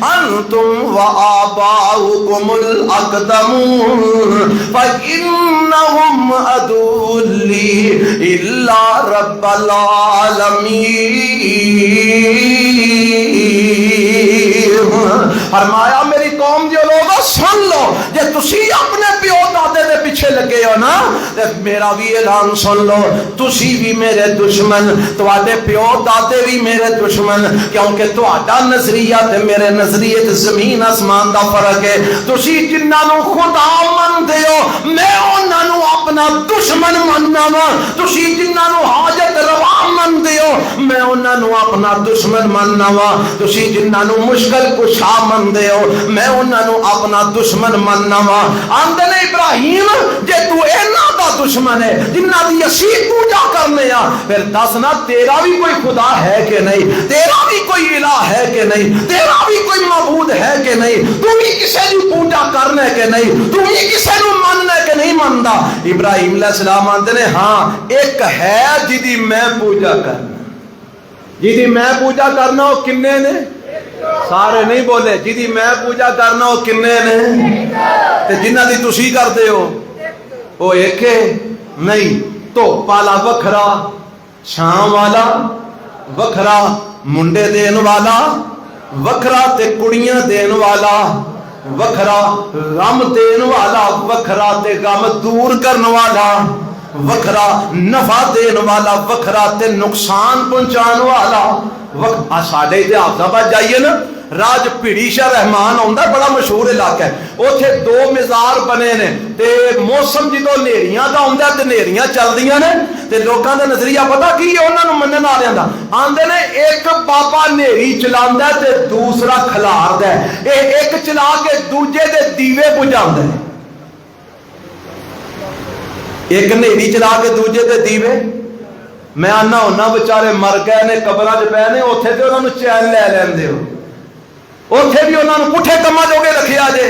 انتم وآباؤكم الأقدمون فإنهم عدو لي إلا رب العالمين. فرمایا میری قوم جو لوگوں سن لو، جے تسی اپنے پیو دادے دے پیچھے لگے ہو نا تے میرا بھی اعلان سن لو، تسی بھی میرے دشمن، تواڈے پیو دادے بھی میرے دشمن، کیونکہ تواڈا نظریہ تے میرے نظریے تے زمین آسمان دا فرق ہے. تسی جنہاں نو خدا مندے ہو میں انہاں نو اپنا دشمن مننا وا، تسی جنہاں نو حاجت روا مندے ہو میں انہاں نو اپنا دشمن مننا وا، تسی جنہاں نو مشکل کشا مندے ہو میں انہاں نو اپنا دشمن مننا وا. آندے نے ابراہیم جے تو انہاں دا دشمن ہے جنہاں دی اسی پوجا کرنے ہاں پھر دسنا تیرا بھی کوئی خدا ہے کہ نہیں، تیرا بھی کوئی الہ ہے کہ نہیں، تیرا بھی کوئی معبود ہے کہ نہیں، تو بھی کسے دی پوجا کرنے کہ نہیں، تو بھی کسے نو مننے کہ نہیں مندا؟ ابراہیم علیہ السلام آندے نے ہاں ایک ہے جدی میں پوجا کرنا، جدی میں پوجا کرنا وہ کنے نے؟ سارے نہیں بولے. جدی میں پوجا کرنا وہ کنے نے؟ تے جنہ دی تسی کردے ہو وہ ایک ہے نہیں. تو پالا وکھرا، چھاں والا وکھرا، منڈے دین والا وکھرا تے کڑیاں دین والا وکھرا، غم دین والا وکھرا تے غم دور کرن والا وکھرا، نفع دین والا وکھرا تے نقصان پہنچان والا وکھرا. ساڈے تے حافظ جائیے نا راج پیڑی شاہ رحمان آندا بڑا مشہور علاقہ ہے، اوتھے دو مزار بنے نے تے موسم جدوں نیریاں دا ہوندا تے نیریاں چلدیاں نے تے لوکاں دا نظریہ پتہ کی ہے انہاں نوں منن والیاں دا؟ آندے نے ایک بابا نیری چلاندا ہے تے دوسرا کھلاردا ہے، اے ایک چلا کے دوجے دے دیوے بجھاندا ہے. ایک نیری چلا کے دوجے دے دیوے. میں آنا ہونا بیچارے مر گئے نے قبراں وچ پئے نے اوتھے تے انہاں نوں چین لے لیندے ہو، اوتھے بھی انہاں نوں پٹھے کماں جوگے رکھیا جے،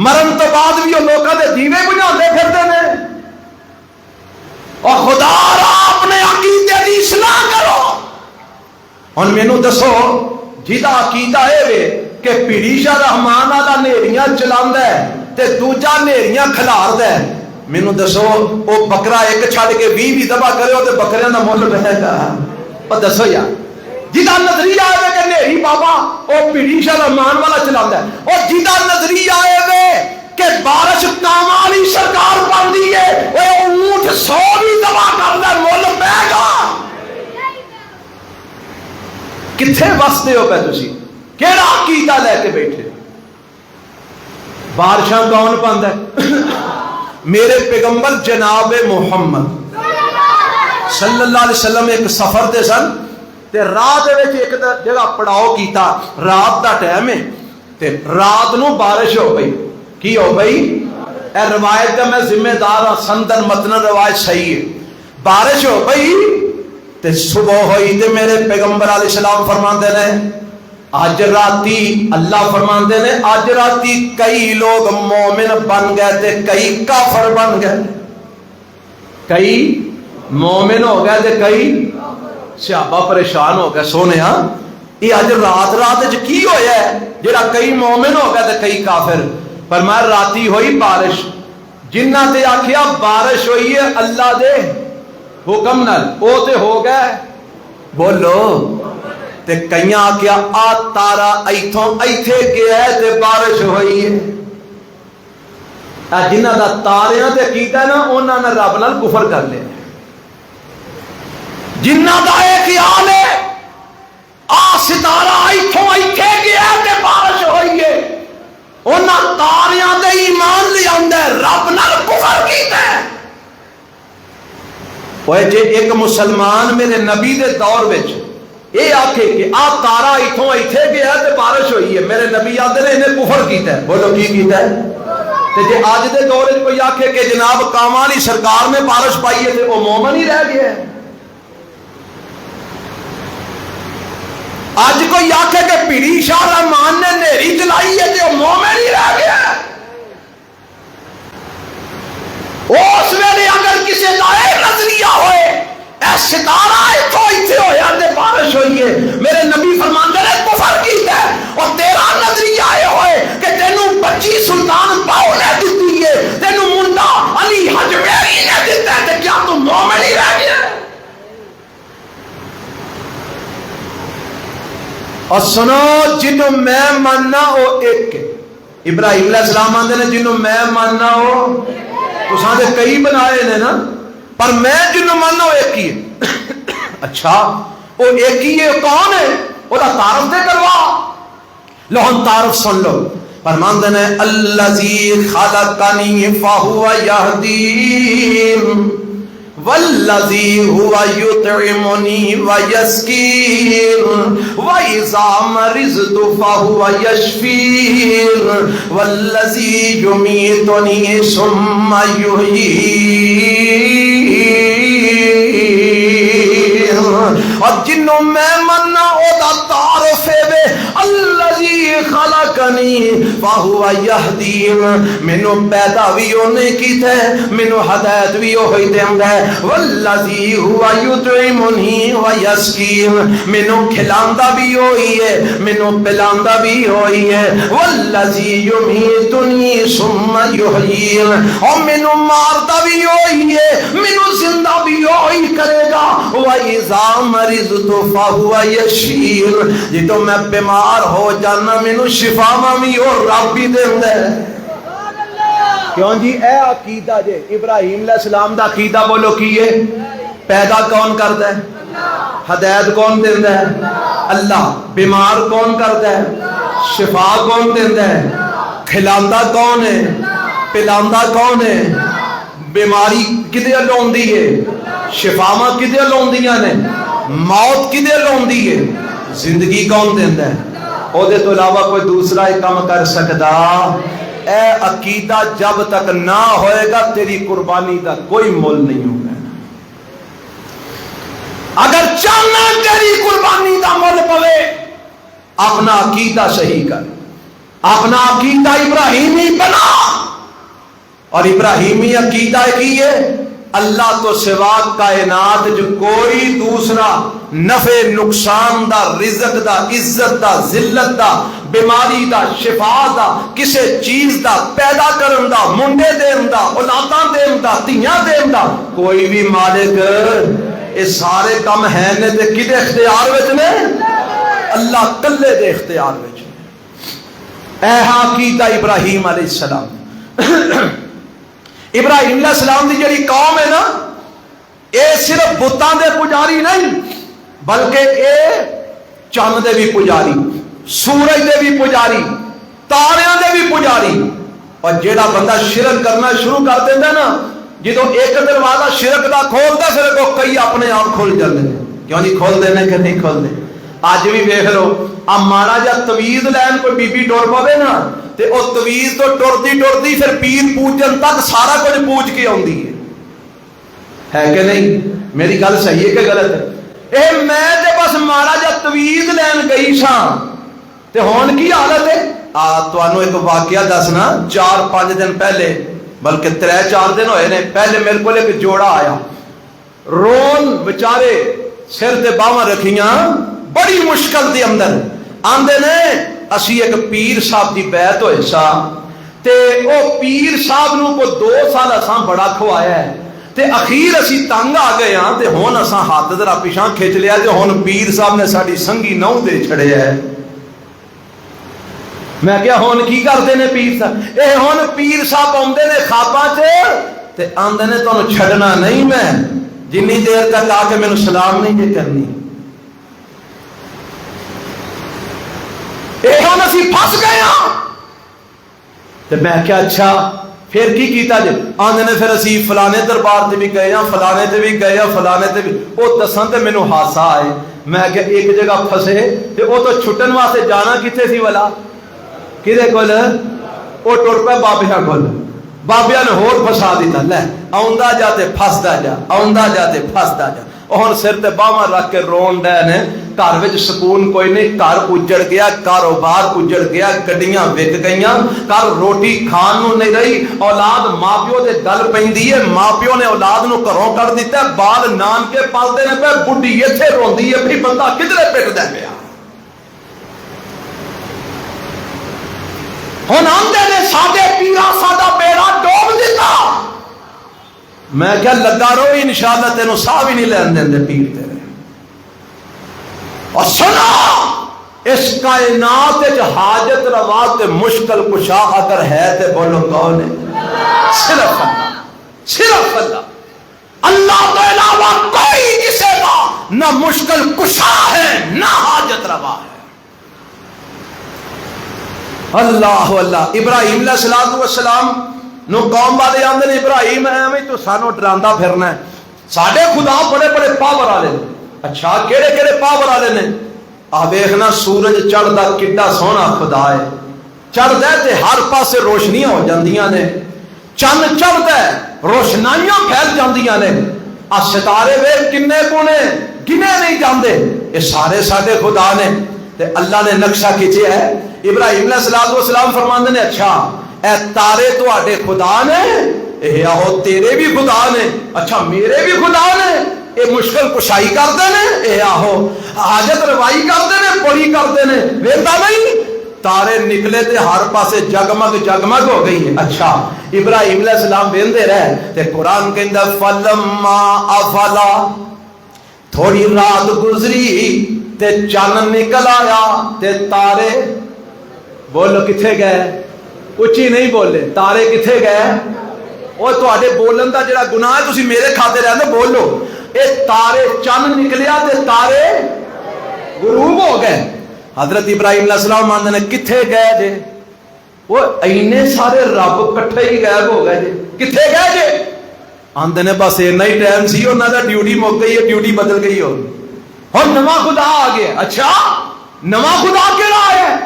مرن تو بعد بھی وہ لوکاں دے دیوے بجھاندے پھردے نے. اور خدا را اپنے عقیدے دی اصلاح کرو. ہن مینوں دسو جہدا عقیدہ اے وے کہ پیڑی شاہ رحمان والا نیریاں چلاندا ہے تے دوجا نیریاں کھلاردا ہے، مینوں دسو وہ بکرا ایک چھڑ کے 20 ذبح کرے تے بکریاں دا مول رہے گا؟ اور دسو یار جہاں نظریہ آئے کہ نیری بابا وہ پیڑی شاہ رحمان والا چلاندا ہے، اور جہاں نظریہ آئے کہ بارش کامالی سرکار پاندی ہے وہ اونٹ 100 بھی ذبح کردا مول پے گا. کتھے وستے ہو پے تسی؟ کیڑا عقیدہ لے کے بیٹھے؟ بارشاں کون پاندا ہے؟ میرے پیغمبر جناب محمد. صلی اللہ علیہ وسلم ایک سفر تے سن تے راہ دے وچ ایک جگہ پڑاؤ کیتا، رات دا ٹائم ہے تے رات نو بارش ہو گئی. کی ہو گئی؟ اے روایت کا میں ذمہ دار ہاں، سندن متن روایت صحیح ہے. بارش ہو گئی تے صبح ہوئی تے میرے پیغمبر علیہ السلام فرماندے نے اج راتی، اللہ فرماندے نے اج راتی کئی لوگ مومن بن گئے تے کئی کافر بن گئے. کئی مومن ہو گئے تے کئی. صحابہ پریشان ہو گئے، سونے ہاں یہ اج رات کی ہویا ہے جڑا کئی مومن ہو گئے تے کئی کافر. پر میں راتی ہوئی بارش، جنہ تے آکھیا بارش ہوئی ہے اللہ دے حکم نال، او تے ہو گئے. بولو. تے کئیاں آکھیا آ تارا ایتھوں ایتھے گیا ہے تے بارش ہوئی ہے. جنہ دا تاریاں تے عقیدہ ہے نا انہاں نے رب نال کفر کر لیا. جنہ دا اے خیال ہے آ ستارہ ایتھوں ایتھے گیا ہے تے بارش ہوئی ہے، انہاں تاریاں تے ایمان لے آندا ہے، رب نال کفر کیتا ہے. اوے جے ایک مسلمان میرے نبی دے دور وچ اے آکھے کہ آ تارا ایتھوں ایتھے گیا تے بارش ہوئی ہے، میرے نبی آدھے نے انہیں کفر کیتا ہے. بولو کی کیتا ہے؟ تے جے آج دے دور وچ کوئی آکھے کہ جناب کامالی سرکار میں بارش پائی ہے تے وہ مومن ہی رہ گیا ہے. آج کوئی آکھے کہ پیڑی شاہ رحمان نے نیری چلائی ہے تے وہ مومن ہی رہ گیا ہے. اس ویلے اگر کسی کا ایک نظریہ ہوئے اے ستارہ اتھوں ایتھے ہویا تے بارش ہوئی ہے، میرے نبی فرماندے نے کفر کیتا ہے. اور تیرا نظریہ یہ ہوئے کہ تینوں بچی سلطان باؤ نے دیتی ہے، تینوں منڈا علی حجویری نے دیتا ہے، تے کیا تو مومن ہی رہ گیا ہے؟ اور سنو جنوں میں ماننا وہ ایک. ابراہیم علیہ السلام آندے نے جنوں میں ماننا وہ تساں دے کئی بنائے نے نا، پر میں جنوں ماننا وہ ایک ہی ہے. اچھا وہ ایک ہی ہے، کون ہے؟ وہ تعارف دے کروا لو، ہم تعارف سن لو. فرماندے نے الذی خلقنی فہو یہدین والذی هو یطعمنی ویسکین وَإِذَا مَرِضْتُ فَهُوَ یشفین والذی یمیتنی ثم یحیین. اور جنوں میں مننا او دا تعارف ہے الذی خلقنی فہو یہدین، مینوں پیدا بھی اونے کیتا ہے، مینوں ہدایت بھی وہی دیندا ہے. والذی هو یطعمنی ویسکین، مینوں کھلاندا بھی وہی ہے، مینوں پلاندا بھی وہی ہے. والذی یمیتنی ثم یحیین، اور مینوں ماردا بھی وہی ہے، مینوں زندہ بھی وہی کرے گا. وَإِذَا مَرِضْتُ فَهُوَ یشفین، جی تو میں بیمار ہو جانا مینوں شفا بھی اور رب بھی دیندا ہے. کیوں جی اے عقیدہ جے ابراہیم علیہ السلام دا عقیدہ بولو کیے. پیدا کون کرتا ہے؟ ہدایت کون دیندا ہے؟ اللہ. بیمار کون کرتا ہے؟ شفا کون دیندا ہے؟ کھلاندا کون ہے؟ پلاندا کون ہے؟ بیماری کدے لوندی ہے؟ شفاواں کدے لوندیاں نے؟ موت کدے لوندی ہے؟ زندگی کون دیندا ہے؟ او دے تو علاوہ کوئی دوسرا ہی کام کر سکتا؟ اے عقیدہ جب تک نہ ہوئے گا تیری قربانی کا کوئی مول نہیں ہوگا. اگر چاہنا تیری قربانی کا مول پوے اپنا عقیدہ صحیح کر، اپنا عقیدہ ابراہیمی بنا. اور ابراہیمی عقیدہ کی ہے اللہ تو سوا کائنات جو کوئی دوسرا نفع نقصان دا، رزق دا، عزت دا، ذلت دا، بیماری دا، شفا دا، کسے چیز دا، پیدا کرن دا، منڈے دین دا، اولاداں دین دا، تیاں دین دا، کوئی بھی مالک یہ سارے کم ہیں نے تے کدے اختیار وچ نے؟ اللہ کلے دے اختیار وچ. اے عقیدہ ابراہیم علیہ السلام. ابراہیم علیہ السلام دی جڑی قوم ہے نا، اے صرف بتاں دے پجاری نہیں بلکہ اے چاند دے بھی پجاری، سورج دے بھی پجاری، تاریاں دے بھی پجاری. اور جیڑا بندہ شرک کرنا شروع کر دیندا نا، جدو ایک دروازہ شرک دا کھولتا پھر وہ کئی اپنے آپ کھل جاتے ہیں. کیوں نہیں کھولتے ہیں کہ نہیں کھولتے؟ اج بھی ویکھ لو آ ماڑا جا تویز لین کوئی بی بی ٹر پوے نا تے او تویز تو ٹرتی ٹرتی پھر پیر پوجن تک سارا کچھ پوج کے آندی ہے کہ نہیں؟ میری گل صحیح ہے کہ غلط ہے؟ اے میں تے بس ماڑا جا تویز لین گئی ساں تے ہن کی حالت ہے؟ تانوں ایک واقعہ دسنا. 4-5 دن پہلے بلکہ 3-4 دن ہوئے نے پہلے میرے کو ایک جوڑا آیا رون بچارے سر تے باواں رکھیاں بڑی مشکل دے اندر آندے نے اسی ایک پیر صاحب دی بیعت ہوئے سا تے او پیر صاحب نو کو 2 سال اساں بڑا کھوایا ہے تے اخیر اسی تنگ آ گئے ہاں تے ہن اساں ہاتھ ذرا پیچھے کھچ لیا تے ہن پیر صاحب نے ساڈی سنگی نو دے چھڑیا ہے. میں کیا ہون کی کرتے نے پیر صاحب؟ اے ہون پیر صاحب آندے نے خواباں چ تے آندے نے تانوں چھڈنا نہیں میں جنی دیر تک آ کے مینوں سلام نہیں جے کرنی. اے ہون اسی پھس گئے ہاں تے میں کیا اچھا پھر کی کیتا جے؟ آندے نے پھر اسی فلانے دربار تے بھی گئے ہاں فلانے تے بھی گئے ہاں فلانے تے بھی. او دساں تے مینوں ہاسا آئے. میں کہ ایک جگہ پھسے تے او تو چھٹن واسطے جانا کتے سی والا کدے کول وہ ٹر پہ بابیاں کول. بابیاں نے ہور پھسا دیتا لے آوندا جاتے پھسدا جا آوندا جاتے پھسدا جا. اور سر تے باواں رکھ کے رون ڈے نے. گھر وچ سکون کوئی نہیں. گھر اجڑ گیا کاروبار اجڑ گیا گڈیاں وک گئیاں گھر روٹی کھان نو نہیں رہی. اولاد ماں پیو دے گل پیندی ہے ماں پیو نے اولاد نو گھروں کر دیتا ہے. بال نان کے پالدے نے پہ بڈھی ایتھے روندی ہے بھی بندہ کدھرے پٹدا پیا. ہن آندے نے ساڈے پیرا ساڈا بیڑا ڈوب دیتا. میں کیا لگا رہو انشاءاللہ تینوں ساہ بھی نہیں لین دیندے پیر تیرے. اور سنا اس کائنات وچ حاجت روا تے مشکل کشا اگر ہے تے بولو کون ہے؟ صرف اللہ. صرف اللہ. اللہ کے علاوہ کوئی کسی کا نہ مشکل کشا ہے نہ حاجت روا ہے. اللہ اللہ. ابراہیم علیہ السلام نو قوم والے آندے نے ابراہیم ایویں تو سانو ڈراندا پھرنا ہے. ساڈے خدا بڑے بڑے پاور والے نے. اچھا کیڑے کیڑے پاور والے نے؟ آ ویکھنا سورج چڑھدا کڈا سوہنا خدا ہے. چڑھدا ہے تے ہر پاسے روشنیاں ہو جاندیاں نے. چن چڑھدا ہے روشنائیاں پھیل جاندیاں نے. آ ستارے ویکھ کنے کونے گنے نہیں جاندے. یہ سارے ساڈے خدا نے. تے اللہ نے نقشہ کھچیا ہے. ابراہیم علیہ السلام فرماندے نے اچھا اے تارے تواڈے خدا نے؟ اے آہو تیرے بھی خدا نے. اچھا میرے بھی خدا نے. اے مشکل کشائی کرتے نے. اے آہو حاجت روائی کرتے نے بڑی کرتے نے. ویکھدا نہیں تارے نکلے تے ہر پاسے جگمگ جگمگ ہو گئی ہے. اچھا ابراہیم علیہ السلام ویندے رہے تے قرآن کہندا فلما افلا تھوڑی رات گزری تے چن نکل آیا تے تارے بولو کتھے گئے؟ اچھی نہیں بولے. تارے کتھے گئے؟ وہ تواڈے بولن دا جڑا گناہ ہے تسی میرے کھاتے رہندے بولو. اے تارے چن نکلیا تے تارے غروب ہو گئے. حضرت ابراہیم علیہ السلام آندے نے کتھے گئے جے؟ وہ اینے سارے رب کٹھے ہی غائب ہو گئے جے. کتھے گئے جے؟ آندے نے بس اینا ہی ٹائم سی انہاں دا ڈیوٹی مک گئی ہے ڈیوٹی بدل گئی ہو. اور نواں خدا آ گیا. اچھا نواں خدا کیڑا آیا؟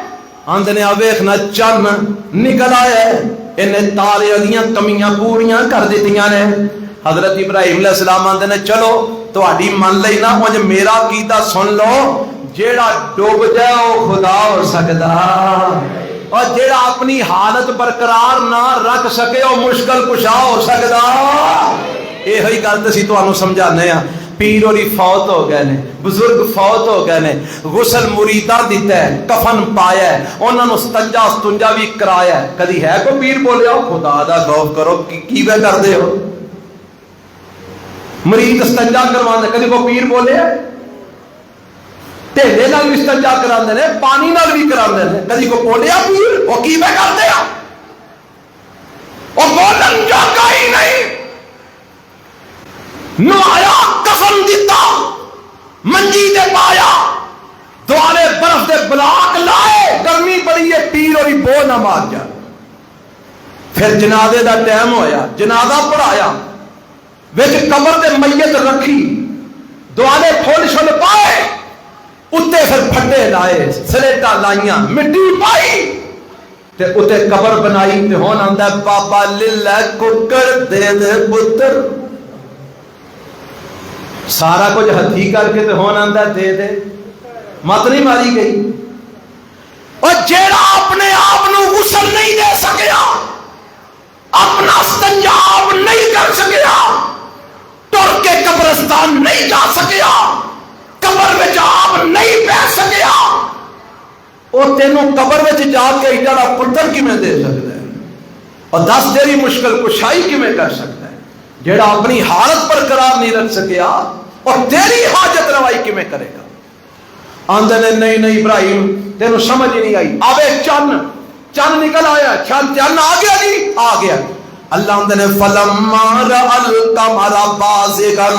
آندے نے ویکھنا چن نکل آیا ہے. انہیں تارے دیاں کمیاں پوریاں کر دیتیاں نے. حضرت ابراہیم علیہ السلام آندے نے چلو تہاڈی من لئی نہ کچھ میرا کیتا سن لو. جیڑا ڈوب جائے وہ خدا ہو سکدا اور جیڑا اپنی حالت برقرار نہ رکھ سکے وہ مشکل کشا ہو سکدا. یہی گل تے اسی تانوں سمجھانے ہاں. پیر ہوری فوت ہو گئے نے بزرگ فوت ہو گئے نے. غسل مریداں دیتا ہے کفن پایا ہے انہاں نوں ستنجا بھی کرایا ہے. کدی ہے کوئی پیر بولیا خدا دا خوف کرو کی وے کردے ہو؟ مرید استنجا کرواندے کدی کوئی پیر بولیا؟ ٹھیلے نال بھی استنجا کراندے نے پانی نال بھی کراندے نے. کدی کوئی بولیا پیر او کی وے کردے ہو؟ او بولن جاگا ہی نہیں. نوایا کفن دیتا منجی دے پایا دوالے برف دے بلاک لائے گرمی بڑی ہے پیر ہوئی بو نہ مار جا. پھر جنازے دا ٹائم ہویا جنازہ پڑھایا وچ قبر دے میت رکھی، دوالے پھول شل پائے، اتنے پھر پھٹے لائے، سلیٹا لائیاں، مٹی پائی تے اتنے قبر بنائی تے ہون آندا ہے پاپا للہ ککڑ دے دے پتر، سارا کچھ ہتھی کر کے تے ہون آندا ہے دے دے، مت نہیں ماری گئی۔ اور جیڑا اپنے آپ نو غسل نہیں دے سکیا، اپنا استنجاب نہیں کر سکیا، ٹر کے قبرستان نہیں جا سکیا، قبر میں آپ نہیں بیٹھ سکیا، وہ تینوں قبر میں جا کے ایڈا پتر کیویں دے سکتا ہے؟ اور دس تیری مشکل کشائی کیویں کر سکتا ہے؟ جیڑا اپنی حالت پر قرار نہیں رکھ سکیا اور تیری حاجت روائی کیویں کرے گا؟ آندے نے نہیں ابراہیم تینوں سمجھ ہی نہیں آئی، آوے چند نکل آیا، چند آ گیا جی، آ گیا۔ اللہ آندے نے فلما رأى القمر بازغا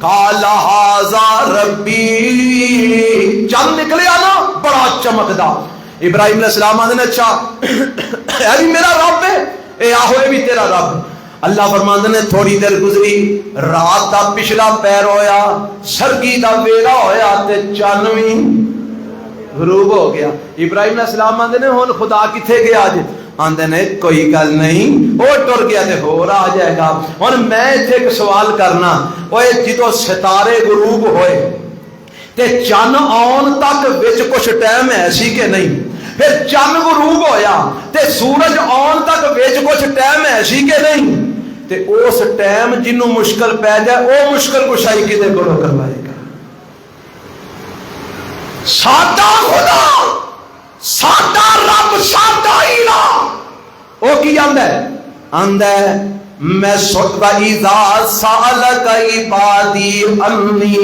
قال هذا ربی، چند نکلے آنا بڑا چمکدا، ابراہیم علیہ السلام آندے نے اچھا اے بھی میرا رب ہے، اے آہو اے بھی تیرا رب۔ اللہ فرماندے نے تھوڑی دیر گزری، رات دا پچھلا پیر ہویا، سرگی دا ویلا ہویا تے چانویں غروب ہو گیا۔ ابراہیم علیہ السلام آندے نے ہن خدا کتھے گیا اج؟ آندے نے کوئی گل نہیں، وہ ٹر گیا تے ہور آ جائے گا۔ ہن میں ایتھے ایک سوال کرنا، اوے جدوں ستارے غروب ہوئے تے چن آن تک وچ کچھ ٹائم ہے سی کہ نہیں؟ پھر چن غروب ہویا تے سورج آن تک وچ کچھ ٹائم ہے سی کہ نہیں؟ تے اس ٹائم جنوں مشکل پی جائے وہ مشکل کشائی کدے کولوں کروائے گا؟ ساڈا خدا، ساڈا رب، ساڈا الہ، وہ کی آندا ہے؟ آندا ہے میں وَإِذَا سَأَلَكَ عِبَادِي عَنِّي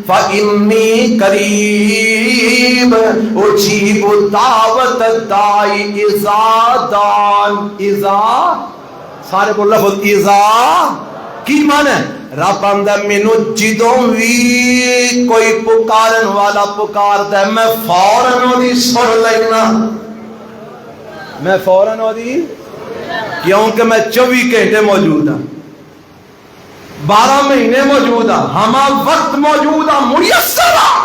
فَإِنِّي قَرِيبٌ أُجِيبُ دَعْوَةَ الدَّاعِ إِذَا دَعَانِ۔ اذا سارے بول لفظ اذا کی معنی ہے؟ رب آندا مینوں جدوں وی کوئی پکارن والا پکاردا ہے میں فوراً اودی سن لینا، میں فوراً اودی، کیونکہ میں 24 گھنٹے موجود ہوں، 12 مہینے موجود ہوں، ہما وقت موجود ہوں، میسر ہوں،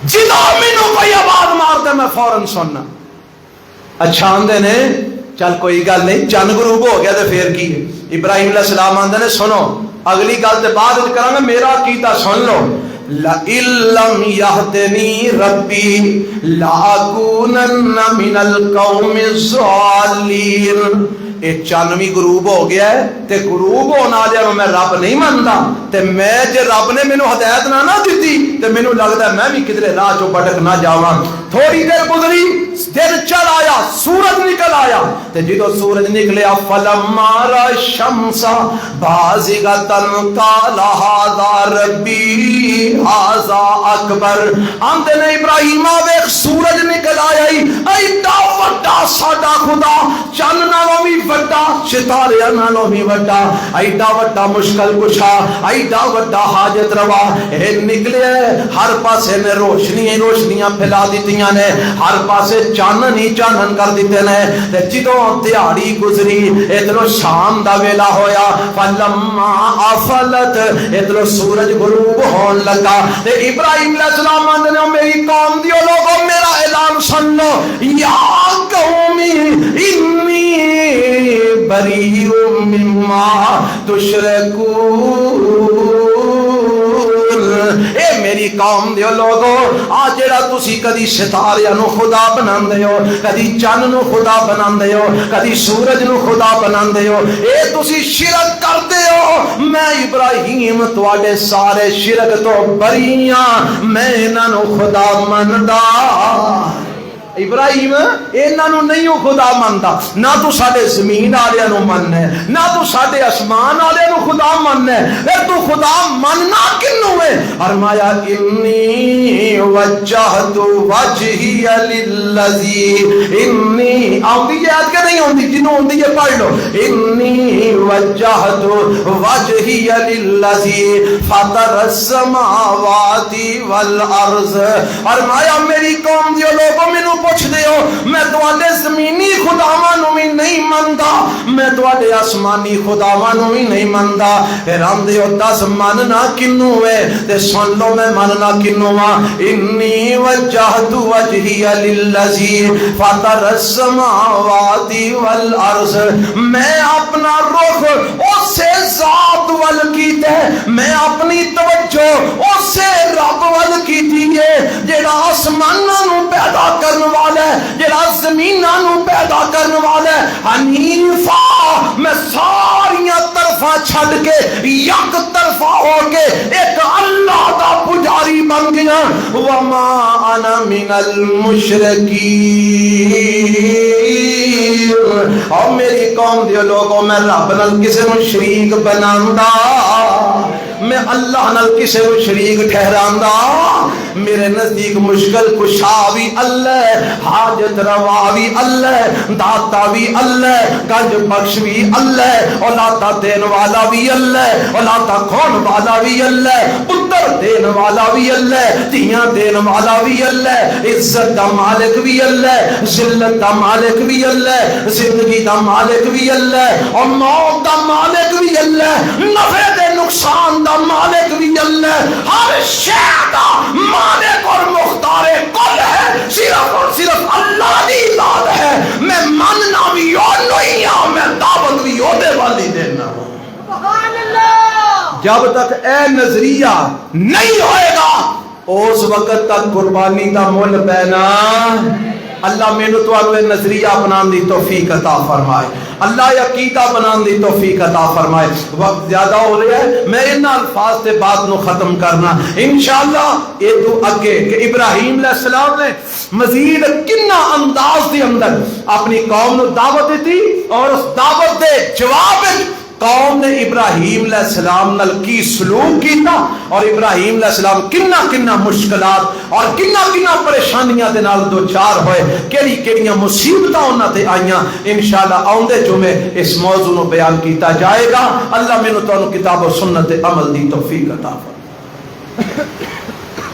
جدوں مینوں کوئی آواز ماردا میں فوراً سننا۔ اچھا آندے نے چل کوئی گل نہیں، چند غروب ہو گیا تو پھر کی ہے؟ ابراہیم علیہ السلام آندے نے سنو اگلی گل تے بعد وچ کراں گا، میرا عقیدہ سن لو، لَئِن لَّمْ يَهْدِنِي رَبِّي لَأَكُونَنَّ مِنَ الْقَوْمِ الضَّالِّينَ۔ اے چانویں غروب ہو گیا ہے تے غروب ہونے والوں میں رب نہیں مانتا، تے میں جے رب نے مینوں ہدایت نہ دتی تے مینوں لگدا ہے میں بھی کدھرے راہ چوں بھٹک نہ جاواں۔ تھوڑی دیر گزری، دن چل آیا، سورج نکل آیا تے جدوں سورج نکلیا فلما رأى الشمس بازغة قال هذا ربي هذا اکبر۔ آندے نے ابراہیم ویکھ سورج نکل آیا ہی، ایڈا وڈا ساڈا خدا، چن نالوں بھی وڈا، ستاریاں نالوں بھی وڈا، ایڈا وڈا مشکل کشا، ایڈا وڈا حاجت روا، اے نکلے ہر پاسے نے روشنیاں پھیلا دیتیاں نے، ہر پاسے چانن ہی چانن کر دیتے نے۔ تے جدوں دیہاڑی گزری ادھروں شام دا ویلا ہویا، فلما افلت ادھروں سورج غروب ہون لگا تے ابراہیم علیہ السلام آندے نے میری قوم دیو لوگو میرا اعلان سن لو، یا قومی انی بریء مما تشرکون۔ اے میری قوم دیو لوگو آ جڑا تسی کدی ستاریاں نو خدا بناندے ہو، کدی چن نو خدا بناندے ہو، کدی سورج نو خدا بناندے ہو، اے تسی شرک کردے ہو، میں ابراہیم تواڈے سارے شرک تو بری ہاں، میں انہاں نو خدا مندا۔ ابراہیم انہاں نہیں خدا منتا، نہ تو ساڈے زمین والے نو مننا ہے، نہ تو ساڈے آسمان والے نو خدا مننا ہے، پھر تو خدا مننا کنوں ہے؟ فرمایا انی وجہت وجہی للذی، انی آندی یاد کہ نہیں آندی؟ جنوں آندی ہے پڑھ لو، انی وجہت وجہی للذی فطر السماوات والارض۔ فرمایا میری قوم دیو لوگوں مینوں پوچھ دیو، میں تواڈے زمینی خداواں نوں بھی نہیں من مانتا میں تواڈے آسمانی خداواں نوں وی نہیں ماندا پھر آندے ہو دس مننا کنوں ہے تے سن لو میں مننا کنوں وا انی وجہت وجہی للذی فطر السماوات والارض میں اپنا رخ اسے ذات ول کیتا ہے میں اپنی توجہ اسے رب ول کیتی ہے جڑا آسماناں نوں پیدا کرن والا ہے جڑا زمیناں نوں پیدا کرن والا ہے حنیفا میں ساریاں طرفاں چھڈ کے یک طرفہ ہو کے ایک اللہ دا پجاری بن گیا وما انا من المشرکین اور میری قوم دے لوگوں میں رب نال کسے نوں شریک بناندا میں اللہ نال کسے نوں شریک ٹھہراندا میرے نزدیک مشکل کشا بھی اللہ حاجت روا بھی اللہ داتا بھی اللہ گنج بخش بھی اللہ اولادا دین والا بھی اللہ اولادا کھون والا بھی اللہ پتر دین والا بھی اللہ دھیاں دین والا بھی اللہ عزت دا مالک بھی اللہ ذلت دا مالک بھی اللہ زندگی دا مالک بھی اللہ اور موت دا مالک بھی اللہ نفع دے نقصان دا مالک بھی اللہ ہر شے دا مالک اور مختار کل ہے صرف اور صرف اللہ دی ذات ہے میں ماننا بھی اور نہیں ہوں میں دعوت بھی ہونے والی دینا سبحان اللہ جب تک اے نظریہ نہیں ہوئے گا اس وقت تک قربانی دا مول پینا اللہ میں نے تو اگلے نظریہ اپنان دی توفیق عطا فرمائے اللہ عقیدہ بنان دی توفیق عطا فرمائے وقت زیادہ ہو رہا ہے میں ان الفاظ سے بات نو ختم کرنا انشاءاللہ یہ تو اگے کہ ابراہیم علیہ السلام نے مزید کنہ انداز دے اندر اپنی قوم نو دعوت دی اور اس دعوت دے جواب قوم نے ابراہیم علیہ السلام نال کی سلوک کیتا اور ابراہیم علیہ السلام کنہ مشکلات اور کنہ پریشانیاں دے نال دو چار ہوئے کیڑیاں مصیبتاں انہاں تے آئیاں انشاءاللہ آؤندے جمعے اس موضوع نو بیان کیتا جائے گا اللہ مینوں تانوں کتاب و سنت عمل دی توفیق عطا فرمائے